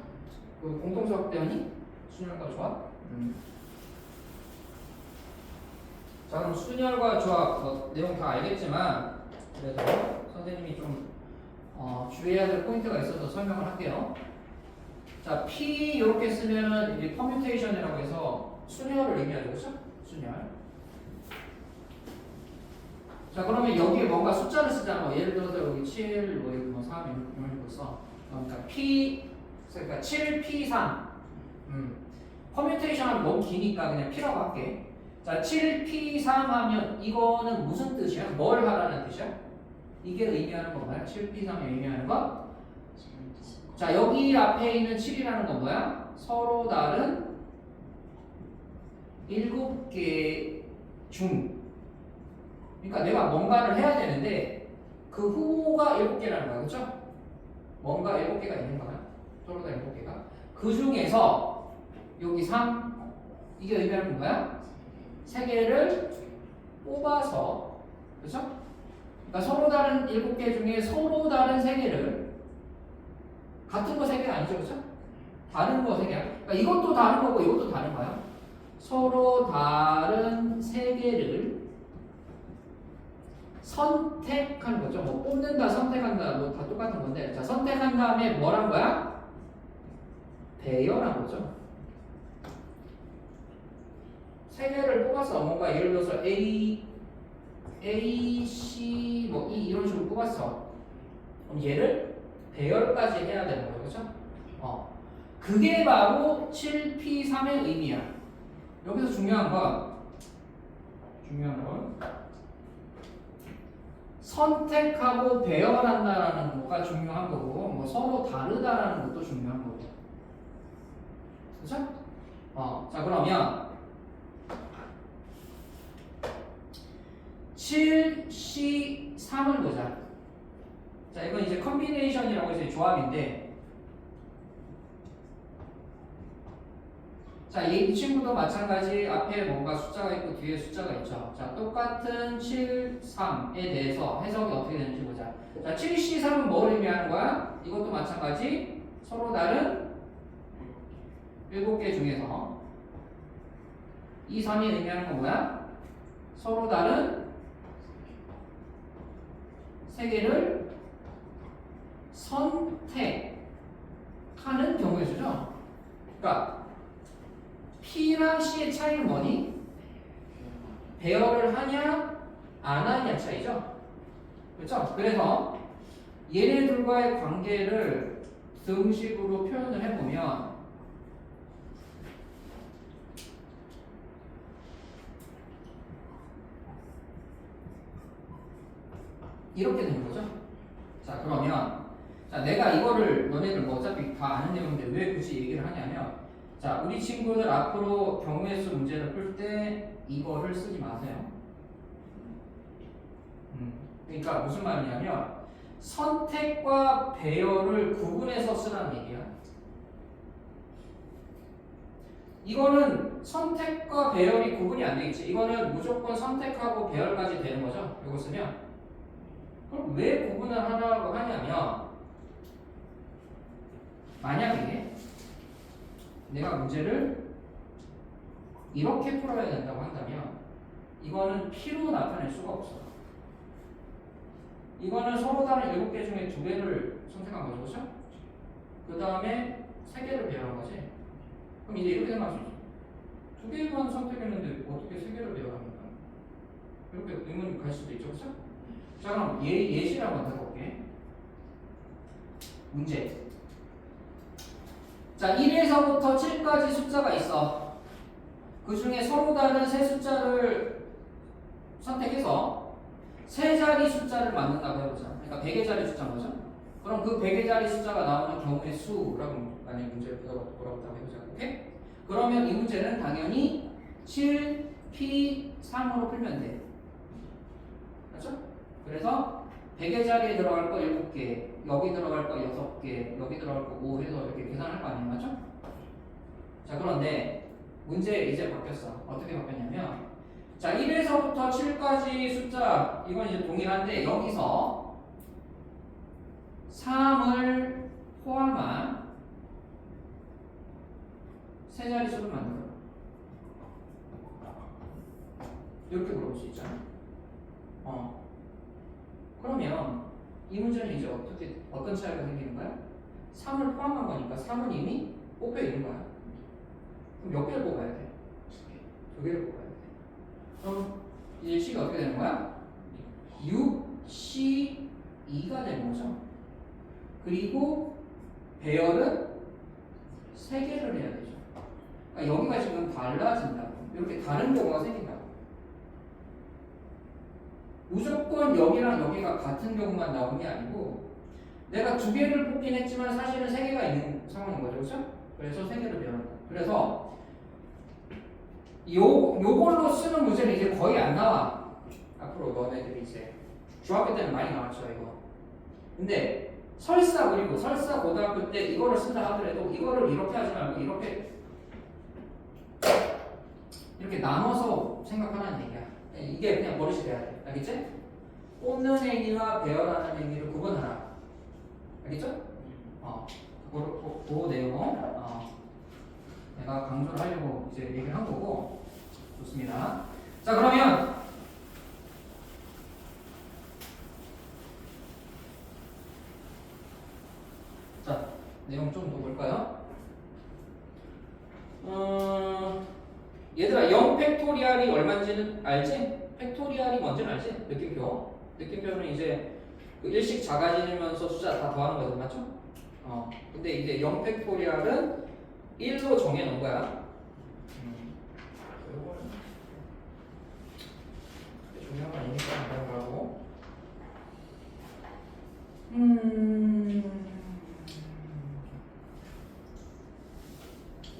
S1: 그 공통수학 배웠니? 순열과 조합? 자, 그럼 순열과 조합 뭐 내용 다 알겠지만 그래도 선생님이 좀 주의해야 될 포인트가 있어서 설명을 할게요. 자, P 이렇게 쓰면은 이게 퍼뮤테이션이라고 해서 순열을 의미하죠, 그렇죠? 순열. 자, 그러면 여기에 뭔가 숫자를 쓰잖아. 뭐 예를 들어서 여기 7, 뭐 여기 뭐 3 이런 식으로 써. 그러니까 P, 그러니까 7, P, 3. 퍼뮤테이션 하면 너무 기니까 그냥 P라고 할게. 자, 7, P, 3 하면 이거는 무슨 뜻이야? 뭘 하라는 뜻이야? 이게 의미하는 건 뭐야? 7, P, 3이 의미하는 거? 자, 여기 앞에 있는 7이라는 건 뭐야? 서로 다른 7개 중. 그러니까 내가 뭔가를 해야 되는데 그 후가 7개라는 거야. 그렇죠? 뭔가 7개가 있는 거야. 서로 다 7개가. 그 중에서 여기 3 이게 의미하는 거야? 3개를 뽑아서 그렇죠? 그러니까 서로 다른 7개 중에 서로 다른 3개를 같은 거 3개 아니죠? 그렇죠? 다른 거 3개야. 그러니까 이것도 다른 거고 이것도 다른 거야. 서로 다른 3개를 선택하는 거죠. 뭐 뽑는다, 선택한다, 뭐 다 똑같은 건데, 자, 선택한 다음에 뭐란 거야? 배열한 거죠. 3개를 뽑았어. 뭔가 예를 들어서 A, C, 뭐 E 이런 식으로 뽑았어. 그럼 얘를 배열까지 해야 되는 거죠, 그렇죠? 그게 바로 7P3의 의미야. 여기서 중요한 건 선택하고 배열한다라는 거가 중요한 거고, 뭐 서로 다르다라는 것도 중요한 거고. 그렇죠? 자, 그러면 7C3을 보자. 자, 이건 이제 컨비네이션이라고 해서 조합인데, 자, 이 친구도 마찬가지 앞에 뭔가 숫자가 있고 뒤에 숫자가 있죠. 자, 똑같은 7, 3에 대해서 해석이 어떻게 되는지 보자. 자, 7C3은 뭘 의미하는 거야? 이것도 마찬가지 서로 다른 7개 중에서 2, 3이 의미하는 건 뭐야? 서로 다른 3개를 선택하는 경우에 쓰죠. 그러니까 P랑 C의 차이는 뭐니? 배열을 하냐 안 하냐 차이죠. 그렇죠? 그래서 얘네들과의 관계를 등식으로 표현을 해보면 이렇게 되는 거죠. 자, 그러면 자, 내가 이거를 너네들 뭐 어차피 다 아는 내용인데 왜 굳이 얘기를 하냐면, 자, 우리 친구들 앞으로 경우의 수 문제를 풀 때 이거를 쓰지 마세요. 그러니까 무슨 말이냐면 선택과 배열을 구분해서 쓰라는 얘기야. 이거는 선택과 배열이 구분이 안 되겠지. 이거는 무조건 선택하고 배열까지 되는 거죠. 이거 쓰면. 그럼 왜 구분을 하라고 하냐면, 만약에 내가 문제를 이렇게 풀어야 된다고 한다면 이거는 P로 나타낼 수가 없어. 이거는 서로 다른 7개 중에 2개를 선택한 거죠. 그렇죠? 그 다음에 3개를 배열한 거지. 그럼 이제 이렇게 생각할 수 있어. 2개만 선택했는데 어떻게 3개를 배열합니까? 이렇게 의문이 갈 수도 있죠. 그렇죠? 자, 그럼 예시를 한번 들어볼게. 문제. 자, 1에서부터 7까지 숫자가 있어. 그 중에 서로 다른 세 숫자를 선택해서 세 자리 숫자를 만든다고 해보자. 그러니까 100의 자리 숫자인 거죠. 그럼 그 100의 자리 숫자가 나오는 경우의 수라고 만약 문제를 돌아보자고 해보자. 오케이? 그러면 이 문제는 당연히 7P3으로 풀면 돼. 그렇죠? 그래서 100의 자리에 들어갈 거 7개, 여기 들어갈 거 6개, 여기 들어갈 거 5 해서 이렇게 계산할 거 아니에요? 맞죠? 자, 그런데 문제 이제 바뀌었어. 어떻게 바뀌었냐면, 자, 1에서부터 7까지 숫자, 이건 이제 동일한데 여기서 좀 만들어. 이렇게 물어볼 수 있잖아. 그러면 이 문제는 이제 어떤 차이가 생기는 거야? 3을 포함한 거니까 3은 이미 뽑혀 있는 거야. 그럼 몇 개를 뽑아야 돼? 두 개를 뽑아야 돼. 그럼 이제 C가 어떻게 되는 거야? 6, C, 2가 되는 거죠. 그리고 배열은 3개를 해야 되죠. 그러니까 여기가 지금 달라진다고. 이렇게 다른 경우가 생긴다고. 무조건 여기랑 여기가 같은 경우만 나오는 게 아니고 내가 2개를 뽑긴 했지만 사실은 3개가 있는 상황인 거죠. 그렇죠? 그래서 3개를 배열한다. 그래서 요걸로 쓰는 문제는 이제 거의 안 나와. 앞으로 너네들이 이제 중학교 때는 많이 나왔죠, 이거. 근데 설사 고등학교 때 이거를 쓴다 하더라도 이거를 이렇게 하지 말고 이렇게 나눠서 생각하라는 얘기야. 이게 그냥 버릇이 돼야 돼. 알겠지? 뽑는 행위와 배열하는 행위를 구분하라. 알겠죠? 그 내용 내가 강조를 하려고 이제 얘기를 한 거고. 좋습니다. 자, 그러면 자, 내용 좀 더 볼까요? 얘들아, 0 팩토리얼이 얼마인지는 알지? 팩토리얼이 뭔지는 알지? 느낌표. 느낌표는 이제 그 일씩 작아지면서 숫자 다 더하는 거죠, 맞죠? 근데 이제 0 팩토리얼은 1로 정해놓은 거야. 요거는 중요한 거 아니니까 그런 거고.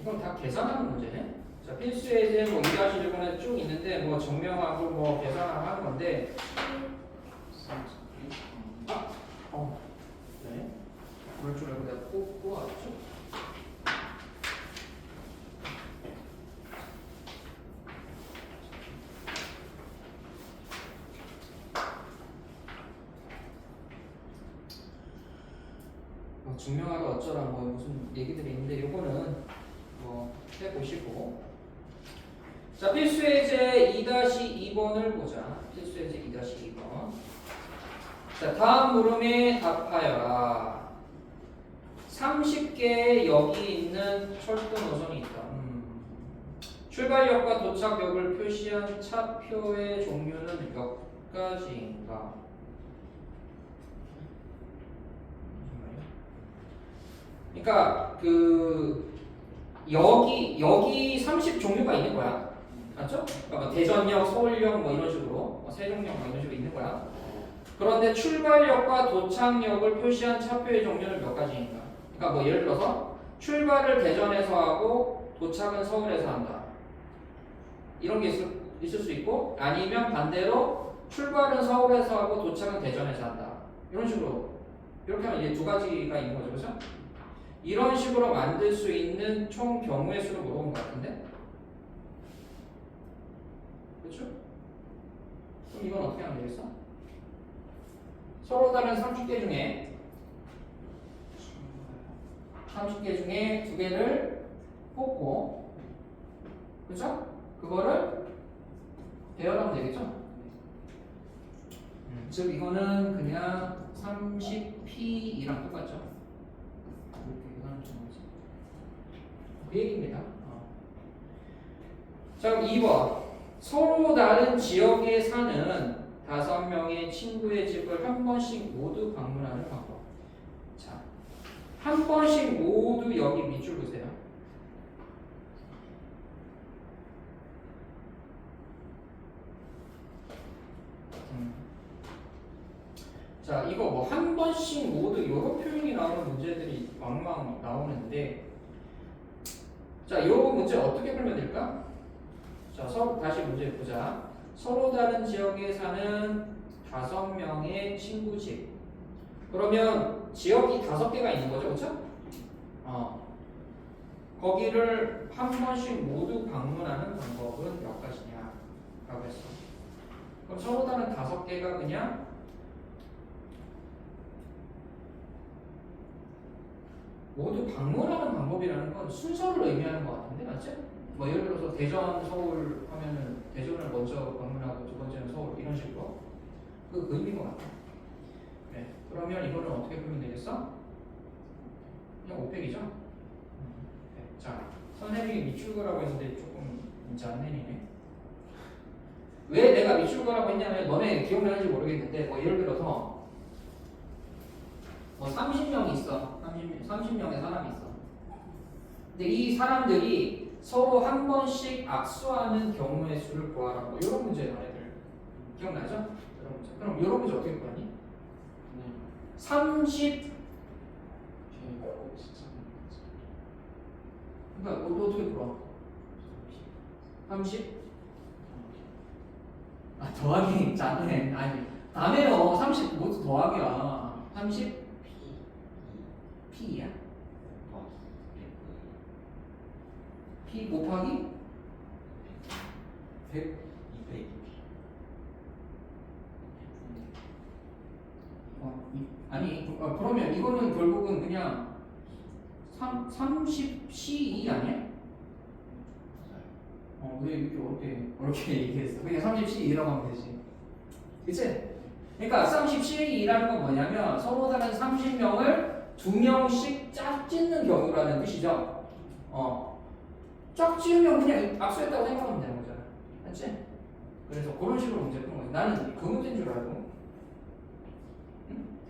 S1: 이건 다 계산하는 문제네. 자, 필수 예제 뭐 2-1번에 쭉 있는데 뭐 증명하고 뭐 계산하고 하는 건데. 네. 그럴 줄 알고 내가 뽑았죠. 뭐 증명하라 어쩌라 뭐 무슨 얘기들이 있는데 요거는 뭐 해보시고. 자, 필수 예제 2-2번을 보자. 필수 예제 2-2번. 자, 다음 물음에 답하여라. 30개의 여기 있는 철도 노선이 있다. 출발역과 도착역을 표시한 차표의 종류는 몇 가지인가? 그러니까 여기 30 종류가 있는 거야. 맞죠? 그러니까 뭐 대전역, 서울역 뭐 이런 식으로, 뭐 세종역 뭐 이런 식으로 있는 거야. 그런데 출발역과 도착역을 표시한 차표의 종류는 몇 가지인가? 그러니까 뭐 예를 들어서 출발을 대전에서 하고 도착은 서울에서 한다. 이런 게 있을 수 있고, 아니면 반대로 출발은 서울에서 하고 도착은 대전에서 한다. 이런 식으로. 이렇게 하면 이제 두 가지가 있는 거죠. 그렇죠? 이런 식으로 만들 수 있는 총 경우의 수를 물어본 것 같은데? 그렇죠? 그럼 이건 어떻게 하면 되겠어? 서로 다른 30개 중에 2개를 뽑고, 그렇죠? 그거를 배열하면 되겠죠? 즉 이거는 그냥 30P랑 똑같죠? 이렇게 계산을 좀 하지. 그 얘기입니다. 자, 그럼 2번. 서로 다른 지역에 사는 5명의 친구의 집을 한 번씩 모두 방문하는 방법. 자, 한 번씩 모두 여기 밑줄 보세요. 자, 이거 뭐 한 번씩 모두 여러 표현이 나오는 문제들이 왕왕 나오는데, 자, 요 문제 어떻게 풀면 될까? 자, 다시 문제 보자. 서로 다른 지역에 사는 5명의 친구 집. 그러면 지역이 5개가 있는 거죠, 그렇죠? 거기를 한 번씩 모두 방문하는 방법은 몇 가지냐? 라고 했어. 그럼 서로 다른 5개가 그냥 모두 방문하는 방법이라는 건 순서를 의미하는 것 같은데, 맞지? 뭐 예를 들어서 대전, 서울 하면은 대전을 먼저 방문하고 두 번째는 서울 이런 식으로 그 의미인 것 같아. 그래. 그러면 이거는 어떻게 풀면 되겠어? 그냥 500이죠? 자, 선생님이 미출거라고 했는데 조금 문제 안 내리네. 왜 내가 미출거라고 했냐면 너네 기억나는지 모르겠는데 뭐 예를 들어서 뭐 30명이 있어. 30명의 사람이 있어. 근데 이 사람들이 서로 한 번씩 악수하는 경우의 수를 구하라. 뭐 이런 문제예요, 너네들. 기억나죠? 이런 문제. 그럼 이런 문제 어떻게 구하니?
S3: 네.
S1: 30
S3: 제 진짜
S1: 그러니까 너 어떻게 풀어? 30? 아 더하기 짜네. 아니 다음에요. 30 모두 더하기야. 30 P야? P 곱하기 100 아니 그러면 이거는 결국은 그냥 30C2 아니야? 왜 이렇게 어렵게 얘기했어? 그냥 30C2라고 하면 되지. 그치? 그러니까 30C2라는 건 뭐냐면 서로 다른 30명을 2명씩 짝짓는 경우라는 뜻이죠. 짝지으면 그냥 악수했다고 생각하면 되는 거잖아. 맞지? 그래서 그런 식으로 문제 푸는 거지. 나는 그 문제인 줄 알고. 응?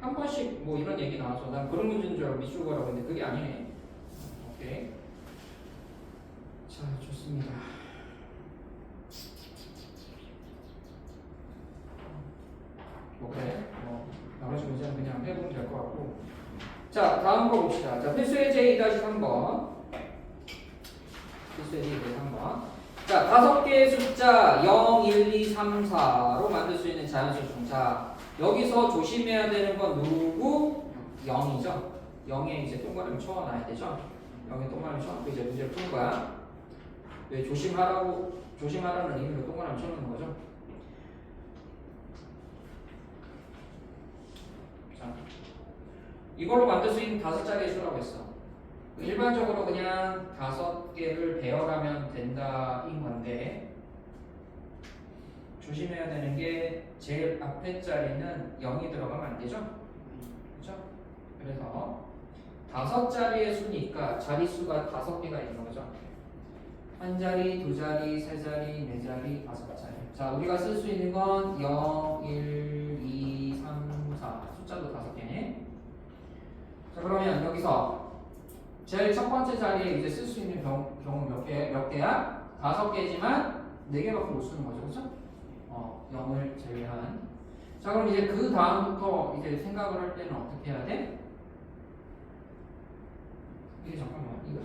S1: 한 번씩 뭐 이런 얘기 나와서 난 그런 문제인 줄 알고 미술 거라고 했는데 그게 아니네. 오케이. 자, 좋습니다. 오케이. 나머지 문제는 그냥 해보면 될 것 같고. 자, 다음 거 봅시다. 자, 필수의 J-3번. 필수의 J-3번. 자, 5개의 숫자 0, 1, 2, 3, 4로 만들 수 있는 자연수 중자. 여기서 조심해야 되는 건 누구? 0이죠. 0에 이제 동그라미 쳐놔야 되죠. 0에 동그라미 쳐놓고 이제 문제를 푸는 거야. 왜 조심하라는 의미로 동그라미 쳐놓는 거죠. 자, 이걸로 만들 수 있는 5자리의 수라고 했어. 일반적으로 그냥 5개를 배열하면 된다인 건데 조심해야 되는 게 제일 앞에 자리는 0이 들어가면 안 되죠? 그렇죠? 그래서 5자리의 수니까 자리수가 5개가 있는 거죠. 한 자리, 두 자리, 세 자리, 네 자리, 5자리. 자, 우리가 쓸 수 있는 건 0, 1, 2, 3, 4 숫자도 5개네. 자, 그러면 여기서 제일 첫 번째 자리에 이제 쓸 수 있는 경우 몇 개야? 5개지만 4개밖에 못 쓰는 거죠, 그렇죠? 0을 제외한. 자, 그럼 이제 그 다음부터 이제 생각을 할 때는 어떻게 해야 돼? 이게 잠깐만, 이거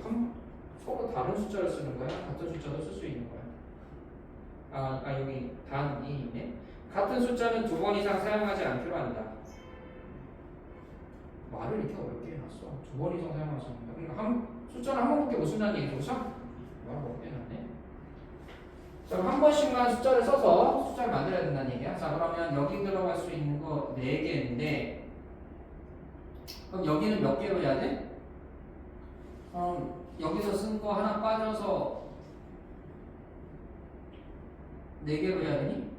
S1: 서로 다른 숫자를 쓰는 거야? 같은 숫자도 쓸 수 있는 거야? 여기 단이 있네. 같은 숫자는 2번 이상 사용하지 않기로 한다. 말을 이렇게 어렵게 해놨어. 2번 이상 사용하지 않는다. 그러니까 숫자를 한 번밖에 못 쓴다는 얘기죠, 그렇죠? 말을 어렵게 해놨네. 자, 그럼 한 번씩만 숫자를 써서 숫자를 만들어야 된다는 얘기야. 자, 그러면 여기 들어갈 수 있는 거 4개인데 그럼 여기는 몇 개로 해야 돼? 여기서 쓴 거 하나 빠져서 4개로 해야 되니?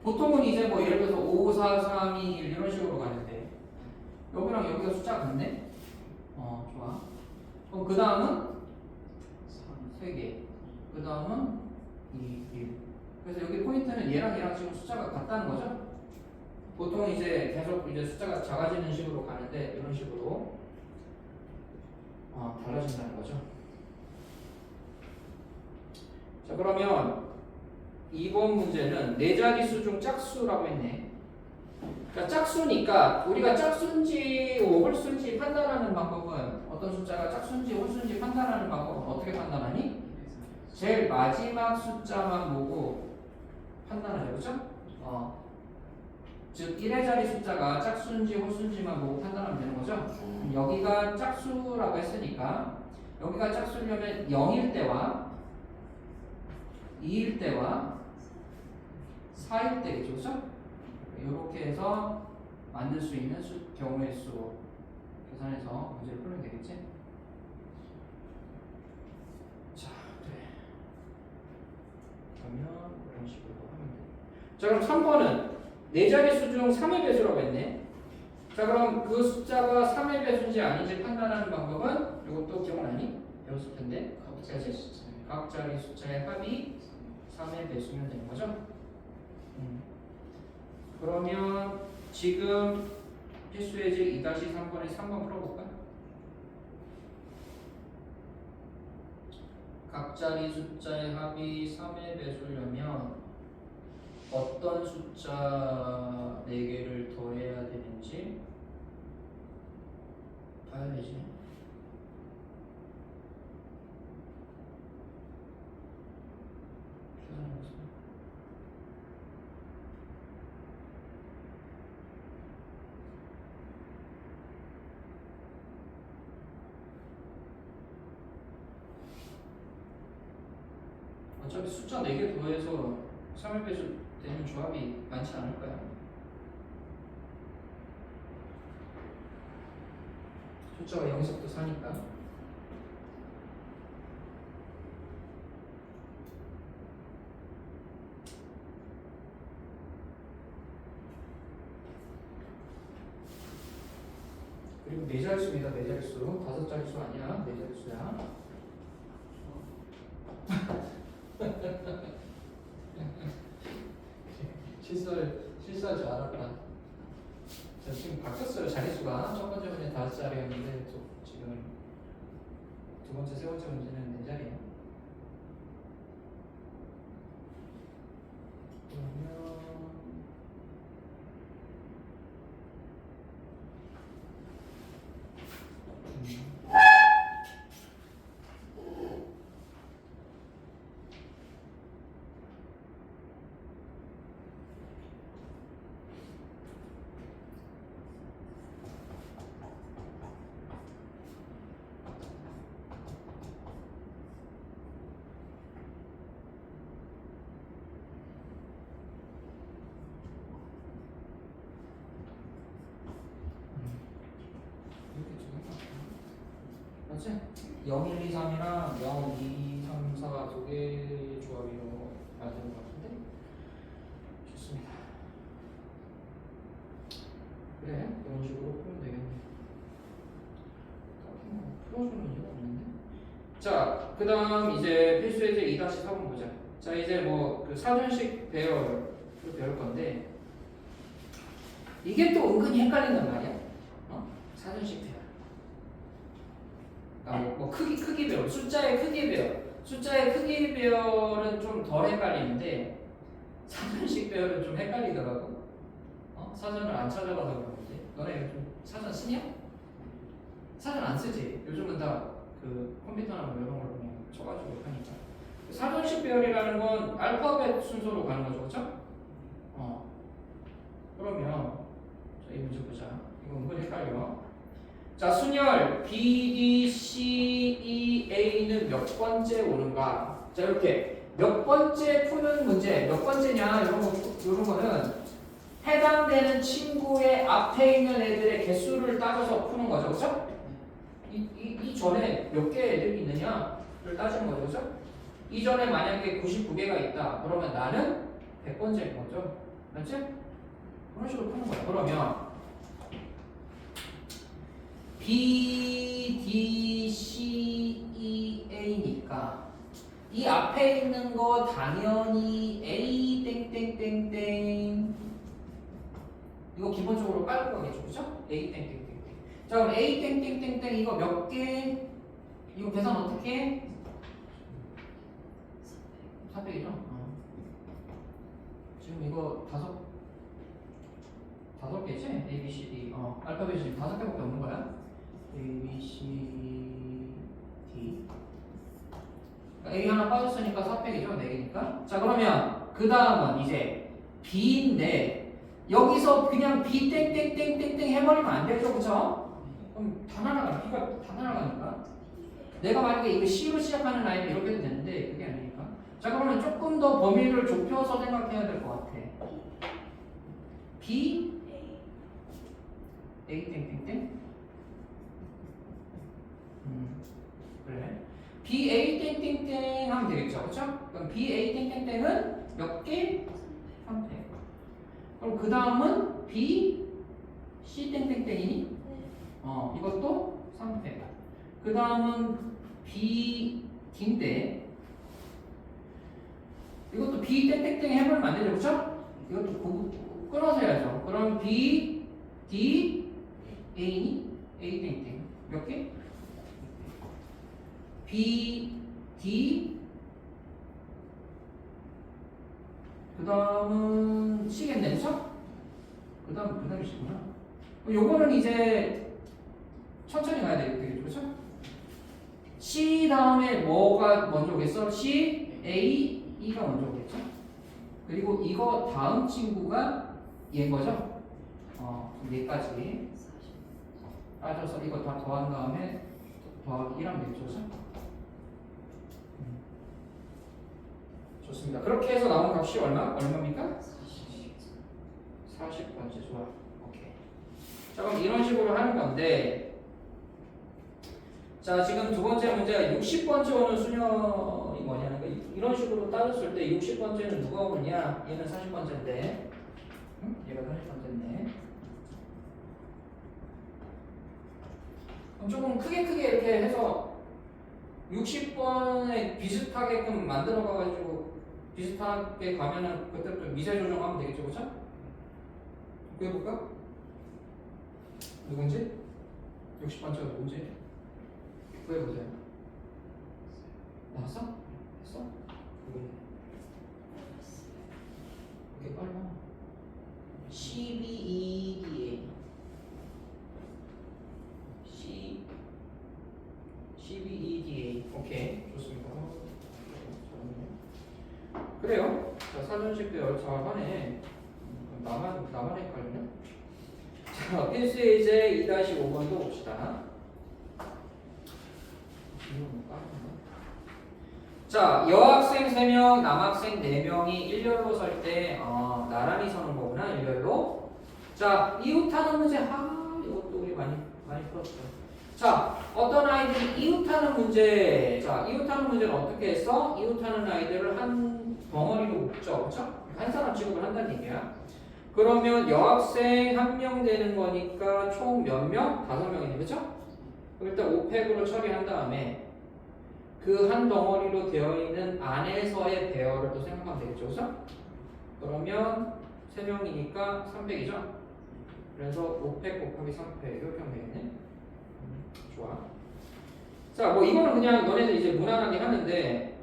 S1: 보통은 이제 뭐 예를 들어서 5, 4, 3, 2, 1 이런 식으로 가는데 여기랑 여기가 숫자 같네? 좋아. 그럼 그 다음은 3개. 그 다음은 2, 1. 그래서 여기 포인트는 얘랑 지금 숫자가 같다는 거죠? 보통 이제 계속 이제 숫자가 작아지는 식으로 가는데 이런 식으로 달라진다는 거죠. 자, 그러면 2번 문제는 4자릿수 중 짝수라고 했네. 그러니까 짝수니까 우리가 짝수인지 홀수인지 판단하는 방법은 어떤 숫자가 짝수인지 홀수인지 판단하는 방법은 어떻게 판단하니? 제일 마지막 숫자만 보고 판단하죠, 그렇죠? 즉 1의 자리 숫자가 짝수인지 홀수인지만 보고 판단하면 되는 거죠. 여기가 짝수라고 했으니까 여기가 짝수려면 0일 때와 2일 때와 4일 때겠죠, 그렇죠? 이렇게 해서 만들 수 있는 경우의 수 계산해서 문제를 풀면 되겠지? 자, 그래. 그러면 이런 식으로 하면 돼. 자, 그럼 3번은 4자릿수 중 3의 배수라고 했네. 자, 그럼 그 숫자가 3의 배수인지 아닌지 판단하는 방법은 이것도 기억나니? 배웠을 텐데. 각자리 숫자의 합이 3의 배수면 되는 거죠? 그러면 지금 필수의 질 2-3번에 3번 풀어볼까? 각자리 숫자의 합이 3의 배수려면 어떤 숫자 4개를 더해야 되는지 봐야지. 계산해보세요. 어차피 숫자 4개 더해서 3의 배수 되는 조합이 많지 않을 거야. 숫자가 0에서부터 4니까. 그리고 4자릿수입니다. 4자릿수. 5자릿수 아니야. 4자릿수야. 실수할 줄 알았다. 자, 지금 바뀌었어요. 자릿수가. 첫 번째 문제는 5자리였는데 지금 두 번째, 세 번째 문제는 4자리야. 그러면 맞지? 0, 1, 2, 3이랑 0, 2, 3, 4 두 개 조합이로 가야 되는 것 같은데? 좋습니다. 그래, 이런 식으로 풀면 되겠네. 딱히 뭐 풀어주는 이유가 없는데? 자, 그 다음 이제 필수의 제 2-4번 보자. 자, 이제 뭐 그 사전식 배열을 배울 건데, 이게 또 은근히 헷갈린단 말이야. 사전식 배열. 뭐 크기 배열, 숫자의 크기 배열. 숫자의 크기 배열은 좀 덜 헷갈리는데 사전식 배열은 좀 헷갈리더라고. 사전을 안 찾아봐서 그런지. 너네 요즘 사전 쓰냐? 사전 안 쓰지. 요즘은 다 그 컴퓨터나 뭐 이런 걸로 그냥 쳐가지고 하니까. 사전식 배열이라는 건 알파벳 순서로 가는 거죠, 그렇죠? 그러면 자, 이 문제 보자. 이거 은근 헷갈려. 자, 순열 B, D, C, E, A는 몇 번째 오는가? 자, 이렇게 몇 번째 푸는 문제, 몇 번째냐? 이런 거는 해당되는 친구의 앞에 있는 애들의 개수를 따져서 푸는 거죠, 그렇죠? 이 전에 몇 개의 애들이 있느냐를 따지는 거죠, 그렇죠? 이전에 만약에 99개가 있다, 그러면 나는 100번째인 거죠, 맞지? 그런 식으로 푸는 거야. 그러면 B, D, C, E, A니까 이 앞에 있는 거 당연히 A 땡땡땡땡 이거 기본적으로 깔고 가겠죠, 그렇죠? A 땡땡땡땡. 자, 그럼 A 땡땡땡땡 이거 몇 개? 이거 계산 어떻게 해? 400이죠? 지금 이거 다섯 개지? A, B, C, D. 알파벳이 지금 5개밖에 없는 거야? A, B, C, D. A 하나 빠졌으니까 400이죠? 4개니까. 자, 그러면 그 다음은 이제 B인데 여기서 그냥 B 땡땡땡땡땡 해버리면 안 되죠, 그쵸? 그럼 다 날아가. B가 다 날아가니까. 내가 만약에 이거 C로 시작하는 라인이 이렇게 해도 되는데 그게 아니니까. 자, 그러면 조금 더 범위를 좁혀서 생각해야 될 것 같아. B A 땡땡땡 그래. BA 땡땡땡 하면 되겠죠, 그렇죠? 그럼 BA 땡땡땡은 몇 개? 3팩. 그럼 그 다음은 B C 땡땡땡이니?
S2: 네.
S1: 이것도 3팩. 그 다음은 B D인데 이것도 B 땡땡땡 해보면 안 되죠, 그렇죠? 이것도 끊어서 해야죠. 그럼 B D A니? A 땡땡 몇 개? B, D 그 다음은 C겠네, 그쵸? 그 다음에 C구나. 요거는 이제 천천히 가야 되겠죠, 그쵸? C 다음에 뭐가 먼저 오겠어? C, A, E가 먼저 오겠죠? 그리고 이거 다음 친구가 얘인 거죠? 얘까지 따져서 이거 다 더한 다음에 더하기 1하면 되겠죠, 그쵸? 좋습니다. 그렇게 해서 나온 값이 얼마입니까? 40번째. 좋아. 오케이. 자, 그럼 이런 식으로 하는 건데, 자, 지금 두 번째 문제가 60번째 오는 수녀이 뭐냐는 거. 이런 식으로 따졌을 때 60번째는 누가 오느냐? 얘는 40번째인데, 얘가 40번째인데. 그럼 조금 크게 이렇게 해서 60번에 비슷하게끔 만들어가가지고 비슷하게 가면은 그때부터 미세 조정하면 되겠죠, 그렇죠? 구해볼까? 누군지? 60번째가 누군지? 구해보자. 나왔어? 했어? 그게 빨라. 12EDA 12EDA 오케이, 좋습니다. 그래요. 자, 사전식도 잘 하네. 나만 헷갈리네. 자, 필수 예제 2-5번도 봅시다. 자, 여학생 3명, 남학생 4명이 일렬로 설 때 나란히 서는 거구나, 일렬로. 자, 이웃하는 문제, 이것도 우리 많이 풀었죠. 자, 어떤 아이들이 이웃하는 문제. 자, 이웃하는 문제는 어떻게 했어? 이웃하는 아이들을 한 덩어리로 묶죠, 그렇죠? 한 사람 취급을 한다는 얘기야. 그러면 여학생 1명 되는 거니까 총 몇 명? 5명이네, 그렇죠? 일단 5팩으로 처리한 다음에 그 한 덩어리로 되어 있는 안에서의 배열을 또 생각하면 되겠죠, 그렇죠? 그러면 3명이니까 3팩이죠? 그래서 5팩 곱하기 3팩 이렇게 하면 되겠네. 좋아. 자, 뭐 이거는 그냥 너네들 이제 무난하게 하는데,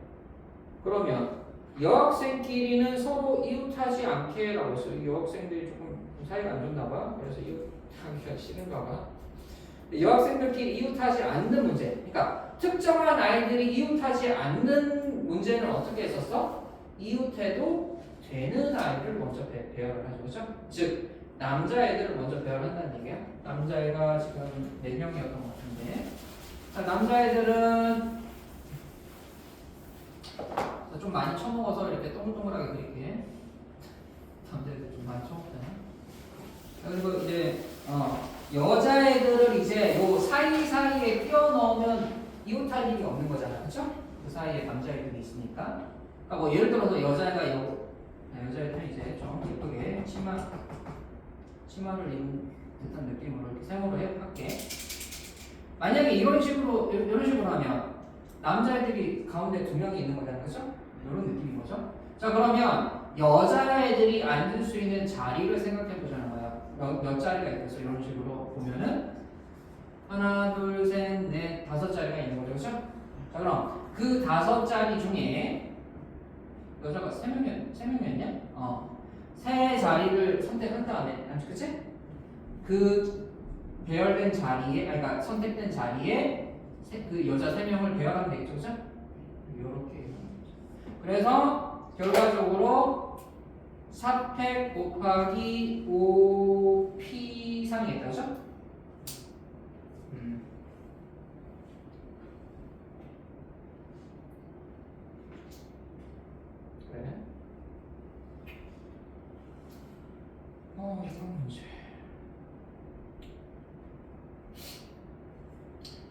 S1: 그러면 여학생끼리는 서로 이웃하지 않게라고 했어. 이 여학생들이 조금 사이가 안 좋나 봐. 그래서 이웃하기가 싫은가 봐. 여학생들끼리 이웃하지 않는 문제. 그러니까 특정한 아이들이 이웃하지 않는 문제는 어떻게 했었어? 이웃해도 되는 아이를 먼저 배열을 하죠, 그렇죠? 즉 남자애들을 먼저 배열한다는 얘기야. 남자애가 지금 4명이었던 것 같은데, 자, 남자애들은 좀 많이 쳐먹어서 이렇게 동글동글하게 그릴게. 남자애들 좀 많이 쳐먹잖아. 그리고 이제 여자애들을 이제 요 사이사이에 끼워 넣으면 이웃할 일이 없는 거잖아, 그렇죠? 그 사이에 남자애들이 있으니까. 그러니까 뭐 예를 들어서 여자애들은 이제 좀 예쁘게 치마를 입은 듯한 느낌으로 이렇게 세모로 할게. 만약에 이런 식으로 하면 남자애들이 가운데 2명이 있는 거잖아요, 그렇죠? 이런 느낌인 거죠. 자, 그러면 여자애들이 앉을 수 있는 자리를 생각해 보자는 거야. 몇 자리가 있겠어? 이런 식으로 보면은 하나, 둘, 셋, 넷, 5자리가 있는 거죠, 그렇죠? 자, 그럼 그 5자리 중에 여자가 3명이었냐? 3자리를 선택한 다음에, 그치? 그 배열된 자리에, 그러니까 선택된 자리에 그 여자 3명을 배열하면 되겠죠, 그죠? 이렇게. 그래서 결과적으로 4팩 곱하기 5P3이겠다, 그죠? 그래. 이런 문제.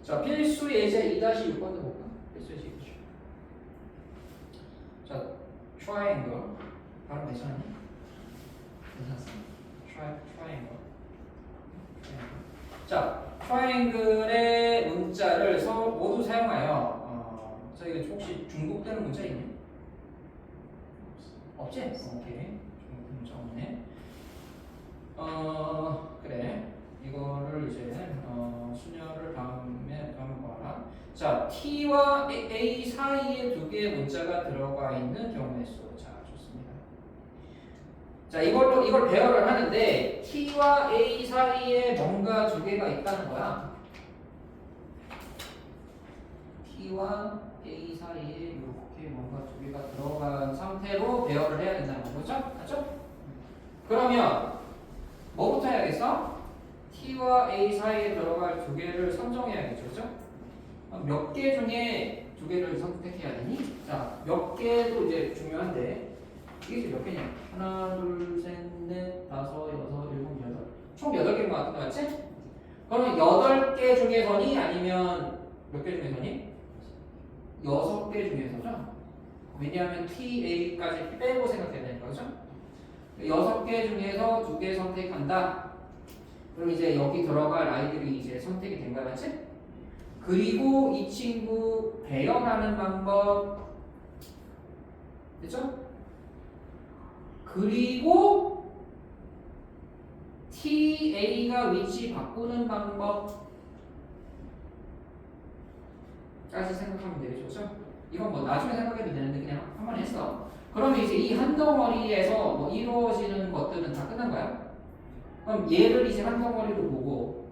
S1: 자, 필수 예제 2-6번도 볼까? 필수 예제 2-6. 자, triangle. 발음 괜찮니? 괜찮습니다. triangle. 자, 트라이앵글의 문자를 모두 사용하여 저희가 혹시 중복되는 문자 있니? 없지? 오케이. 중복 문자 없네. 그래. 이거를 이제 순열을 다음에 봐라. 자, T와 A 사이에 두 개의 문자가 들어가 있는 경우의 수. 자, 좋습니다. 자, 이걸 배열을 하는데 T와 A 사이에 뭔가 두 개가 있다는 거야. T와 A 사이에 이렇게 뭔가 두 개가 들어간 상태로 배열을 해야 된다는 거죠? 맞죠? 그러면 뭐부터 해야겠어? T와 A 사이에 들어갈 두 개를 선정해야겠죠, 그죠? 몇 개 중에 두 개를 선택해야 되니? 자, 몇 개도 이제 중요한데 이게 지금 몇 개냐? 하나, 둘, 셋, 넷, 다섯, 여섯, 일곱, 여덟. 총 8개인 것 같은데, 맞지? 그러면 8개 중에서니 아니면 몇 개 중에서니? 6개 중에서죠? 왜냐하면 TA까지 빼고 생각해야 되니까, 그죠? 6개 중에서 2개 선택한다. 그럼 이제 여기 들어갈 아이들이 이제 선택이 된 거야, 맞지? 그리고 이 친구 배열하는 방법, 됐죠? 그리고 TA가 위치 바꾸는 방법까지 생각하면 되겠죠? 이건 뭐 나중에 생각해도 되는데 그냥 한 번에 했어. 그러면 이제 이 한 덩어리에서 뭐 이루어지는 것들은 다 끝난 거야? 그럼 얘를 이제 한 덩어리로 보고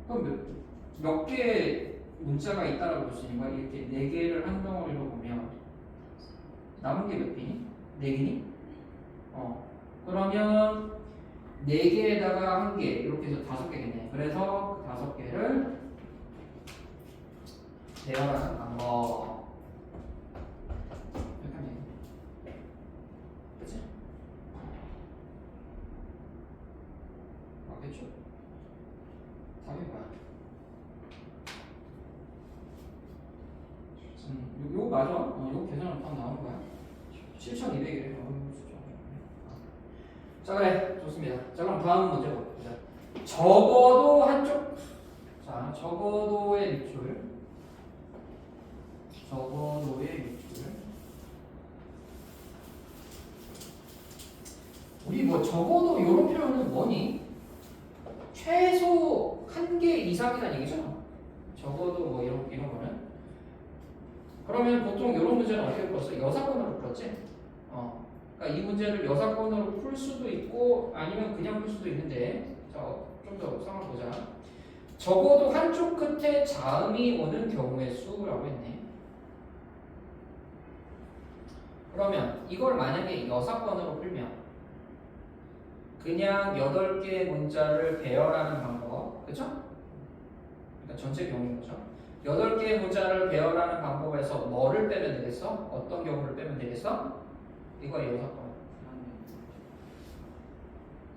S1: 그럼 몇 개의 문자가 있다라고 볼 수 있는 거야? 이렇게 4개를 한 덩어리로 보면 남은 게 몇 개니? 4개니? 그러면 4개에다가 1개 이렇게 해서 5개겠네. 그래서 그 5개를 배열하는 방법. 이렇게 하면 돼. 그치? 맞겠죠? 답이 뭐야? 요거 맞아. 요거 계산하면 딱 나오는 거야. 7,200이래. 자, 그래. 좋습니다. 자, 그럼 다음 문제 볼게요. 적어도 한쪽. 자, 적어도의 밑줄. 적어도의 밑줄. 우리 뭐 적어도 이런 표현은 뭐니? 최소 1개 이상이라는 얘기죠? 적어도 뭐 이런 거는. 그러면 보통 이런 문제는 어떻게 풀었어? 여사건으로 풀었지? 그러니까 이 문제를 여사건으로 풀 수도 있고 아니면 그냥 풀 수도 있는데 자, 좀 더 상황을 보자. 적어도 한쪽 끝에 자음이 오는 경우의 수라고 했네. 그러면 이걸 만약에 여사건으로 풀면 그냥 8개의 문자를 배열하는 방법, 그쵸? 그러니까 전체 경우인 거죠. 8개의 문자를 배열하는 방법에서 뭐를 빼면 되겠어? 어떤 경우를 빼면 되겠어? 이거 여사건.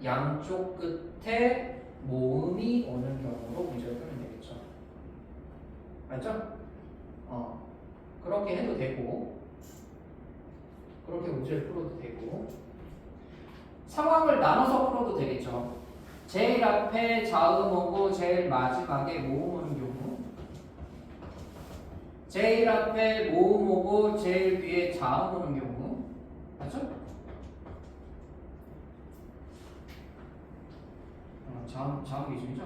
S1: 양쪽 끝에 모음이 오는 경우로 문제를 풀면 되겠죠. 맞죠? 그렇게 해도 되고 그렇게 문제를 풀어도 되고 상황을 나눠서 풀어도 되겠죠. 제일 앞에 자음 오고 제일 마지막에 모음 오는 경우, 제일 앞에 모음 오고 제일 뒤에 자음 오는 경우, 맞죠? 자음 기준이죠.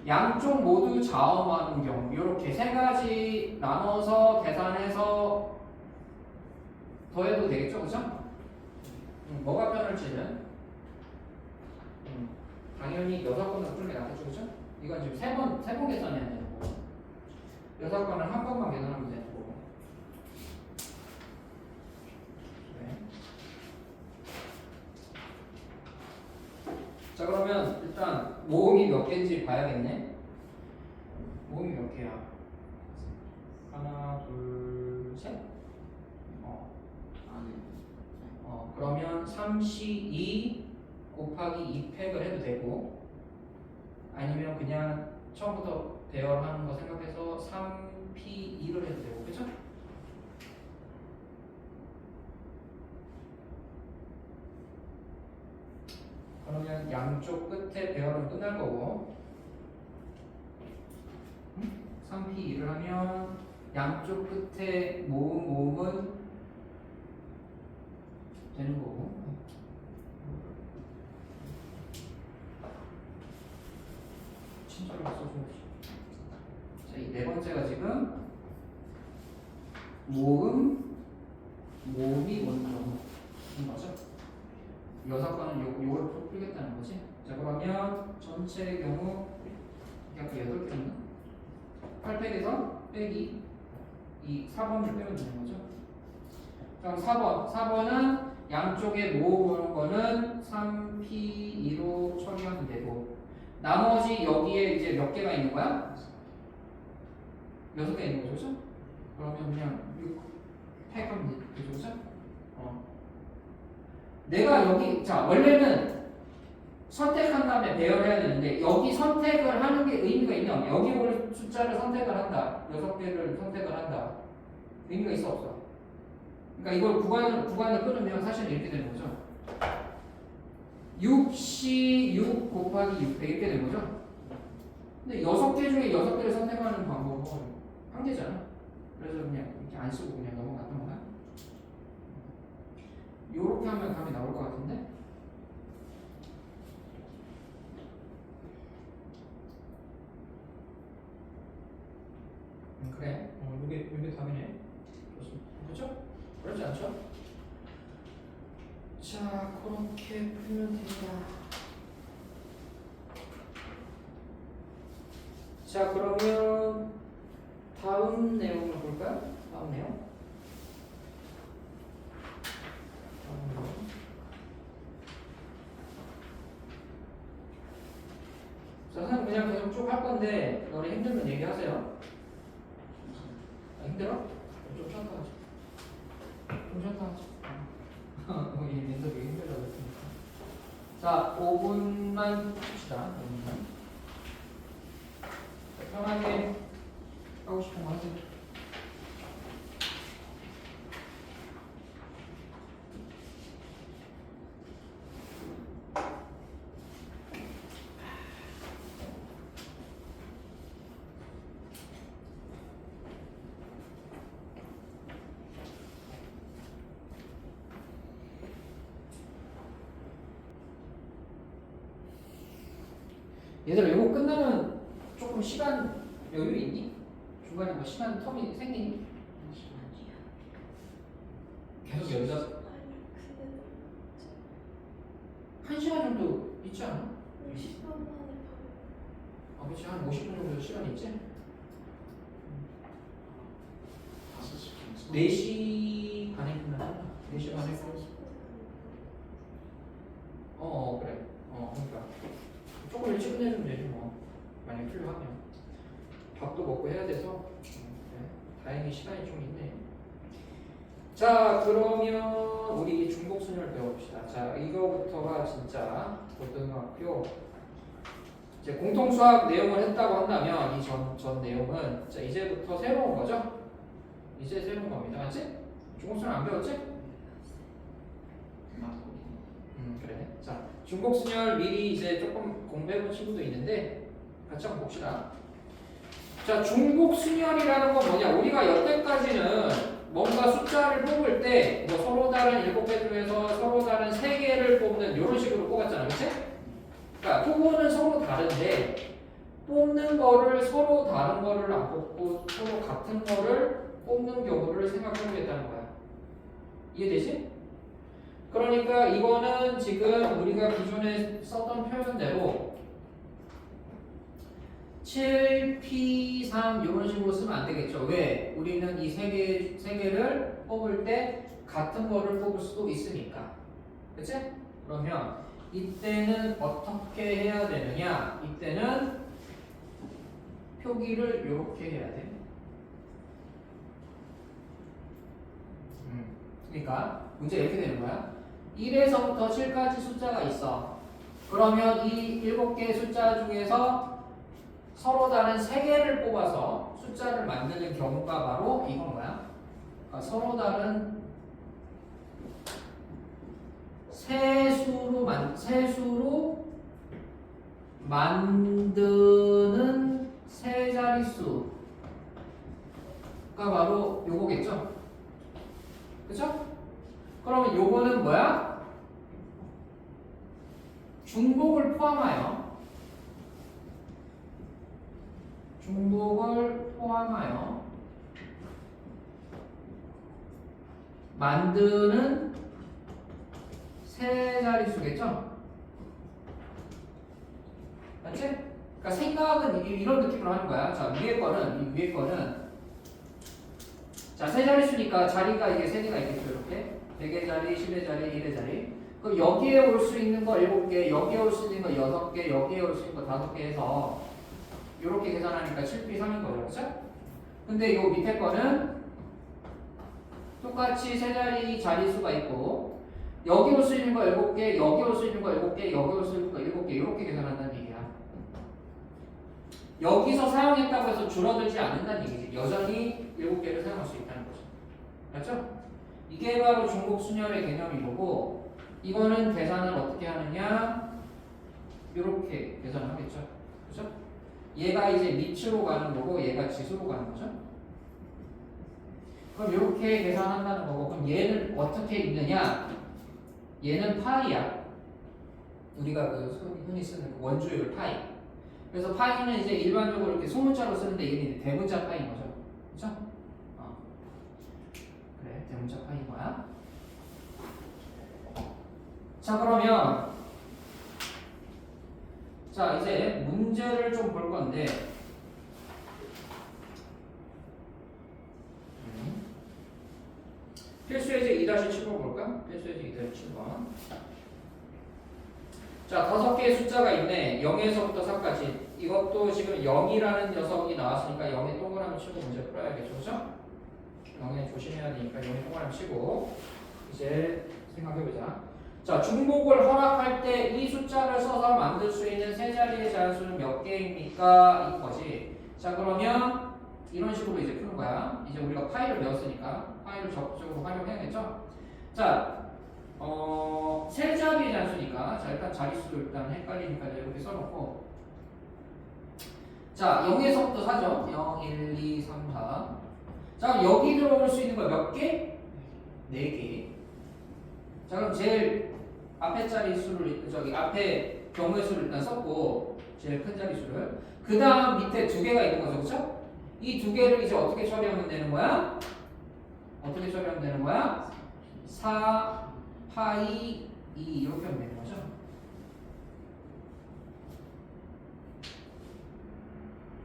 S1: 양쪽 모두 자음하는 경우, 이렇게 3가지 나눠서 계산해서 더해도 되겠죠, 그죠? 뭐가 편할지는 당연히 6건으로 풀는 게 낫겠죠, 그죠? 이건 지금 3번 계산해야 되는 거고 6건은 한 번만 계산하면 되는 거고. 네. 자, 그러면 일단 모음이 몇 개인지 봐야겠네. 모음이 몇 개야? 하나, 둘, 셋. 그러면 3C2 곱하기 2팩을 해도 되고 아니면 그냥 처음부터 배열하는 거 생각해서 3P2를 해도 되고, 그쵸? 그러면 양쪽 끝에 배열은 끝날 거고, 3P2를 하면 양쪽 끝에 모음은 되는 거고. 친절하게 써줘야지. 자, 이 네 번째가 지금 모음이 원점인 거죠. 여섯 번은 요걸 풀겠다는 거지. 자, 그러면 전체의 경우 아까 8개였나? 8팩에서 빼기 이 4번을 빼면 되는 거죠. 그럼 4번은 양쪽에 모음 오는 거는 3P2로 처리하면 되고, 나머지 여기에 이제 몇 개가 있는 거야? 6개 있는 거죠, 그죠? 그러면 그냥 6팩 하면 되죠, 그죠? 내가 여기, 자, 원래는 선택한 다음에 배열해야 되는데, 여기 선택을 하는 게 의미가 있냐? 없냐? 여기 올 숫자를 선택을 한다. 6개를 선택을 한다. 의미가 있어, 없어? 그러니까 이걸 구간을 끊으면 사실은 이렇게 되는 거죠. 6C 6 곱하기 6배 이렇게 되는 거죠. 근데 6개 중에 6개를 선택하는 방법은 한 개잖아. 그래서 그냥 이렇게 안 쓰고 그냥 넘어갔던 거야. 요렇게 하면 답이 나올 것 같은데? 그래. 이게 답이네. 좋습니다. 그렇죠? 그렇지 않죠? 자, 그렇게 풀면 됩니다. 자, 그러면 다음 내용을 볼까요? 다음 내용. 자, 선생님 그냥 계속 쭉 할 건데 너네 힘들면 얘기하세요. 힘들어? 좀 쉬었다 하자. 좀 쉬었다 하자. 우리 민석이 힘들다고 했으니까. 자, 5분만 봅시다. 5분만. 편하게 하고 싶은 거 하세요. 얘들아, 이거 끝나면 조금 시간 여유 있니? 중간에 뭐 시간 텀이 생기니? 계속 여기다
S2: 아니 근데
S1: 1시간 정도 있지 않아?
S2: 10분 만에
S1: 아, 그치. 한 50분 정도 시간 있지? 4시 반에 끝나잖아. 4시 반에 끝나서. 그래. 그러니까 조금 일찍 끝내주면 되지 뭐. 만약 필요하면. 밥도 먹고 해야 돼서. 그래. 다행히 시간이 좀 있네. 자, 그러면 우리 중복순열 배워봅시다. 자, 이거부터가 진짜 고등학교 이제 공통수학 내용을 했다고 한다면 이 전 내용은 자, 이제부터 새로운 거죠? 이제 새로운 겁니다. 맞지? 중복순열 안 배웠지? 그래. 자, 중복순열 미리 이제 조금 공부해본 친구도 있는데 같이 한번 봅시다. 자, 중복순열이라는 건 뭐냐? 우리가 여태까지는 뭔가 숫자를 뽑을 때 뭐 서로 다른 7개 중에서 서로 다른 3개를 뽑는 이런 식으로 뽑았잖아. 그치? 그러니까 후보는 서로 다른데 뽑는 거를 서로 다른 거를 안 뽑고 서로 같은 거를 뽑는 경우를 생각해 보겠다는 거야. 이해되지? 그러니까 이거는 지금 우리가 기존에 썼던 표현대로 7P3 이런 식으로 쓰면 안 되겠죠. 왜? 우리는 이 세 개를 뽑을 때 같은 거를 뽑을 수도 있으니까. 그치? 그러면 이때는 어떻게 해야 되느냐? 이때는 표기를 이렇게 해야 돼. 그러니까 문제 이렇게 되는 거야. 1에서부터 7까지 숫자가 있어. 그러면 이 7개의 숫자 중에서 서로 다른 세 개를 뽑아서 숫자를 만드는 경우가 바로 이건 뭐야? 그러니까 서로 다른 세수로 만드는 세 자릿수가 바로 요거겠죠? 그쵸? 그러면 요거는 뭐야? 중복을 포함하여 만드는 세 자릿수겠죠? 맞지? 그러니까 생각은 이런 느낌으로 하는 거야. 자, 이 위에 거는 자, 세 자릿수니까 자리가 이게 세 개가 있겠죠, 이렇게. 100의 자리, 10의 자리, 1의 자리. 그럼 여기에 올 수 있는 거 7개, 여기에 올 수 있는 거 6개, 여기에 올 수 있는 거 5개 해서 이렇게 계산하니까 7B 3인 거죠, 그렇죠? 근데 요 밑에 거는 똑같이 세 자리 자릿수가 있고 여기 올 수 있는 거 7개, 여기 올 수 있는 거 7개, 여기 올 수 있는 거 7개 이렇게 계산한다는 얘기야. 여기서 사용했다고 해서 줄어들지 않는다는 얘기지. 여전히 7개를 사용할 수 있다는 거죠. 맞죠? 이게 바로 중복 순열의 개념이고 이거는 계산을 어떻게 하느냐? 이렇게 계산을 하겠죠. 그죠? 얘가 이제 밑으로 가는 거고 얘가 지수로 가는 거죠. 그럼 이렇게 계산한다는 거고 그럼 얘는 어떻게 읽느냐? 얘는 파이야. 우리가 그 흔히 쓰는 그 원주율 파이. 그래서 파이는 이제 일반적으로 이렇게 소문자로 쓰는데 얘는 이제 대문자 파이인 거죠. 그렇죠? 그래, 대문자 파이인 거야. 자, 그러면 자, 이제 문제를 좀 볼 건데 필수예제 2-7번 볼까? 필수예제 2-7번. 자, 5개의 숫자가 있네. 0에서부터 4까지. 이것도 지금 0이라는 녀석이 나왔으니까 0에 동그라미 치고 문제 풀어야겠죠. 그죠? 0에 조심해야 되니까 0에 동그라미 치고 이제 생각해보자. 자, 중복을 허락할 때 이 숫자를 써서 만들 수 있는 세 자리의 자연수는 몇 개입니까? 이거지. 자, 그러면 이런 식으로 이제 푸는 거야. 이제 우리가 파이를 배웠으니까 파이를 적극적으로 활용해야겠죠? 자, 세 자리의 자연수니까 자, 일단 자릿수도 일단 헷갈리니까 이렇게 써놓고 자, 0에서부터 4죠? 0, 1, 2, 3, 4. 자, 그럼 여기 들어올 수 있는 거 몇 개? 4개. 자, 그럼 제일 앞에 자릿수를 앞에 경우의 수를 일단 썼고 제일 큰 자릿수를 그 다음 밑에 2개가 있는 거죠, 그렇죠? 이 2개를 이제 어떻게 처리하면 되는 거야? 4 파이 2 이렇게 하면 되는 거죠.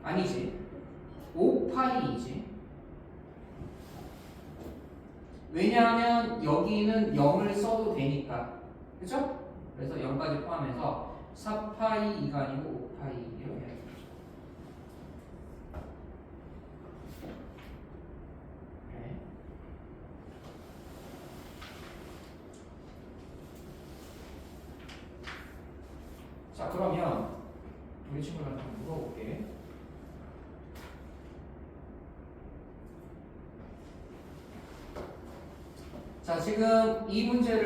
S1: 아니지. 5 파이 2지. 왜냐하면 여기는 0을 써도 되니까. 그쵸? 그래서 0까지 포함해서 4파이 2가 아니고 5파이 이렇게 해야 되죠. 그래. 자, 그러면 우리 친구들한테 한번 물어볼게. 자, 지금 이 문제를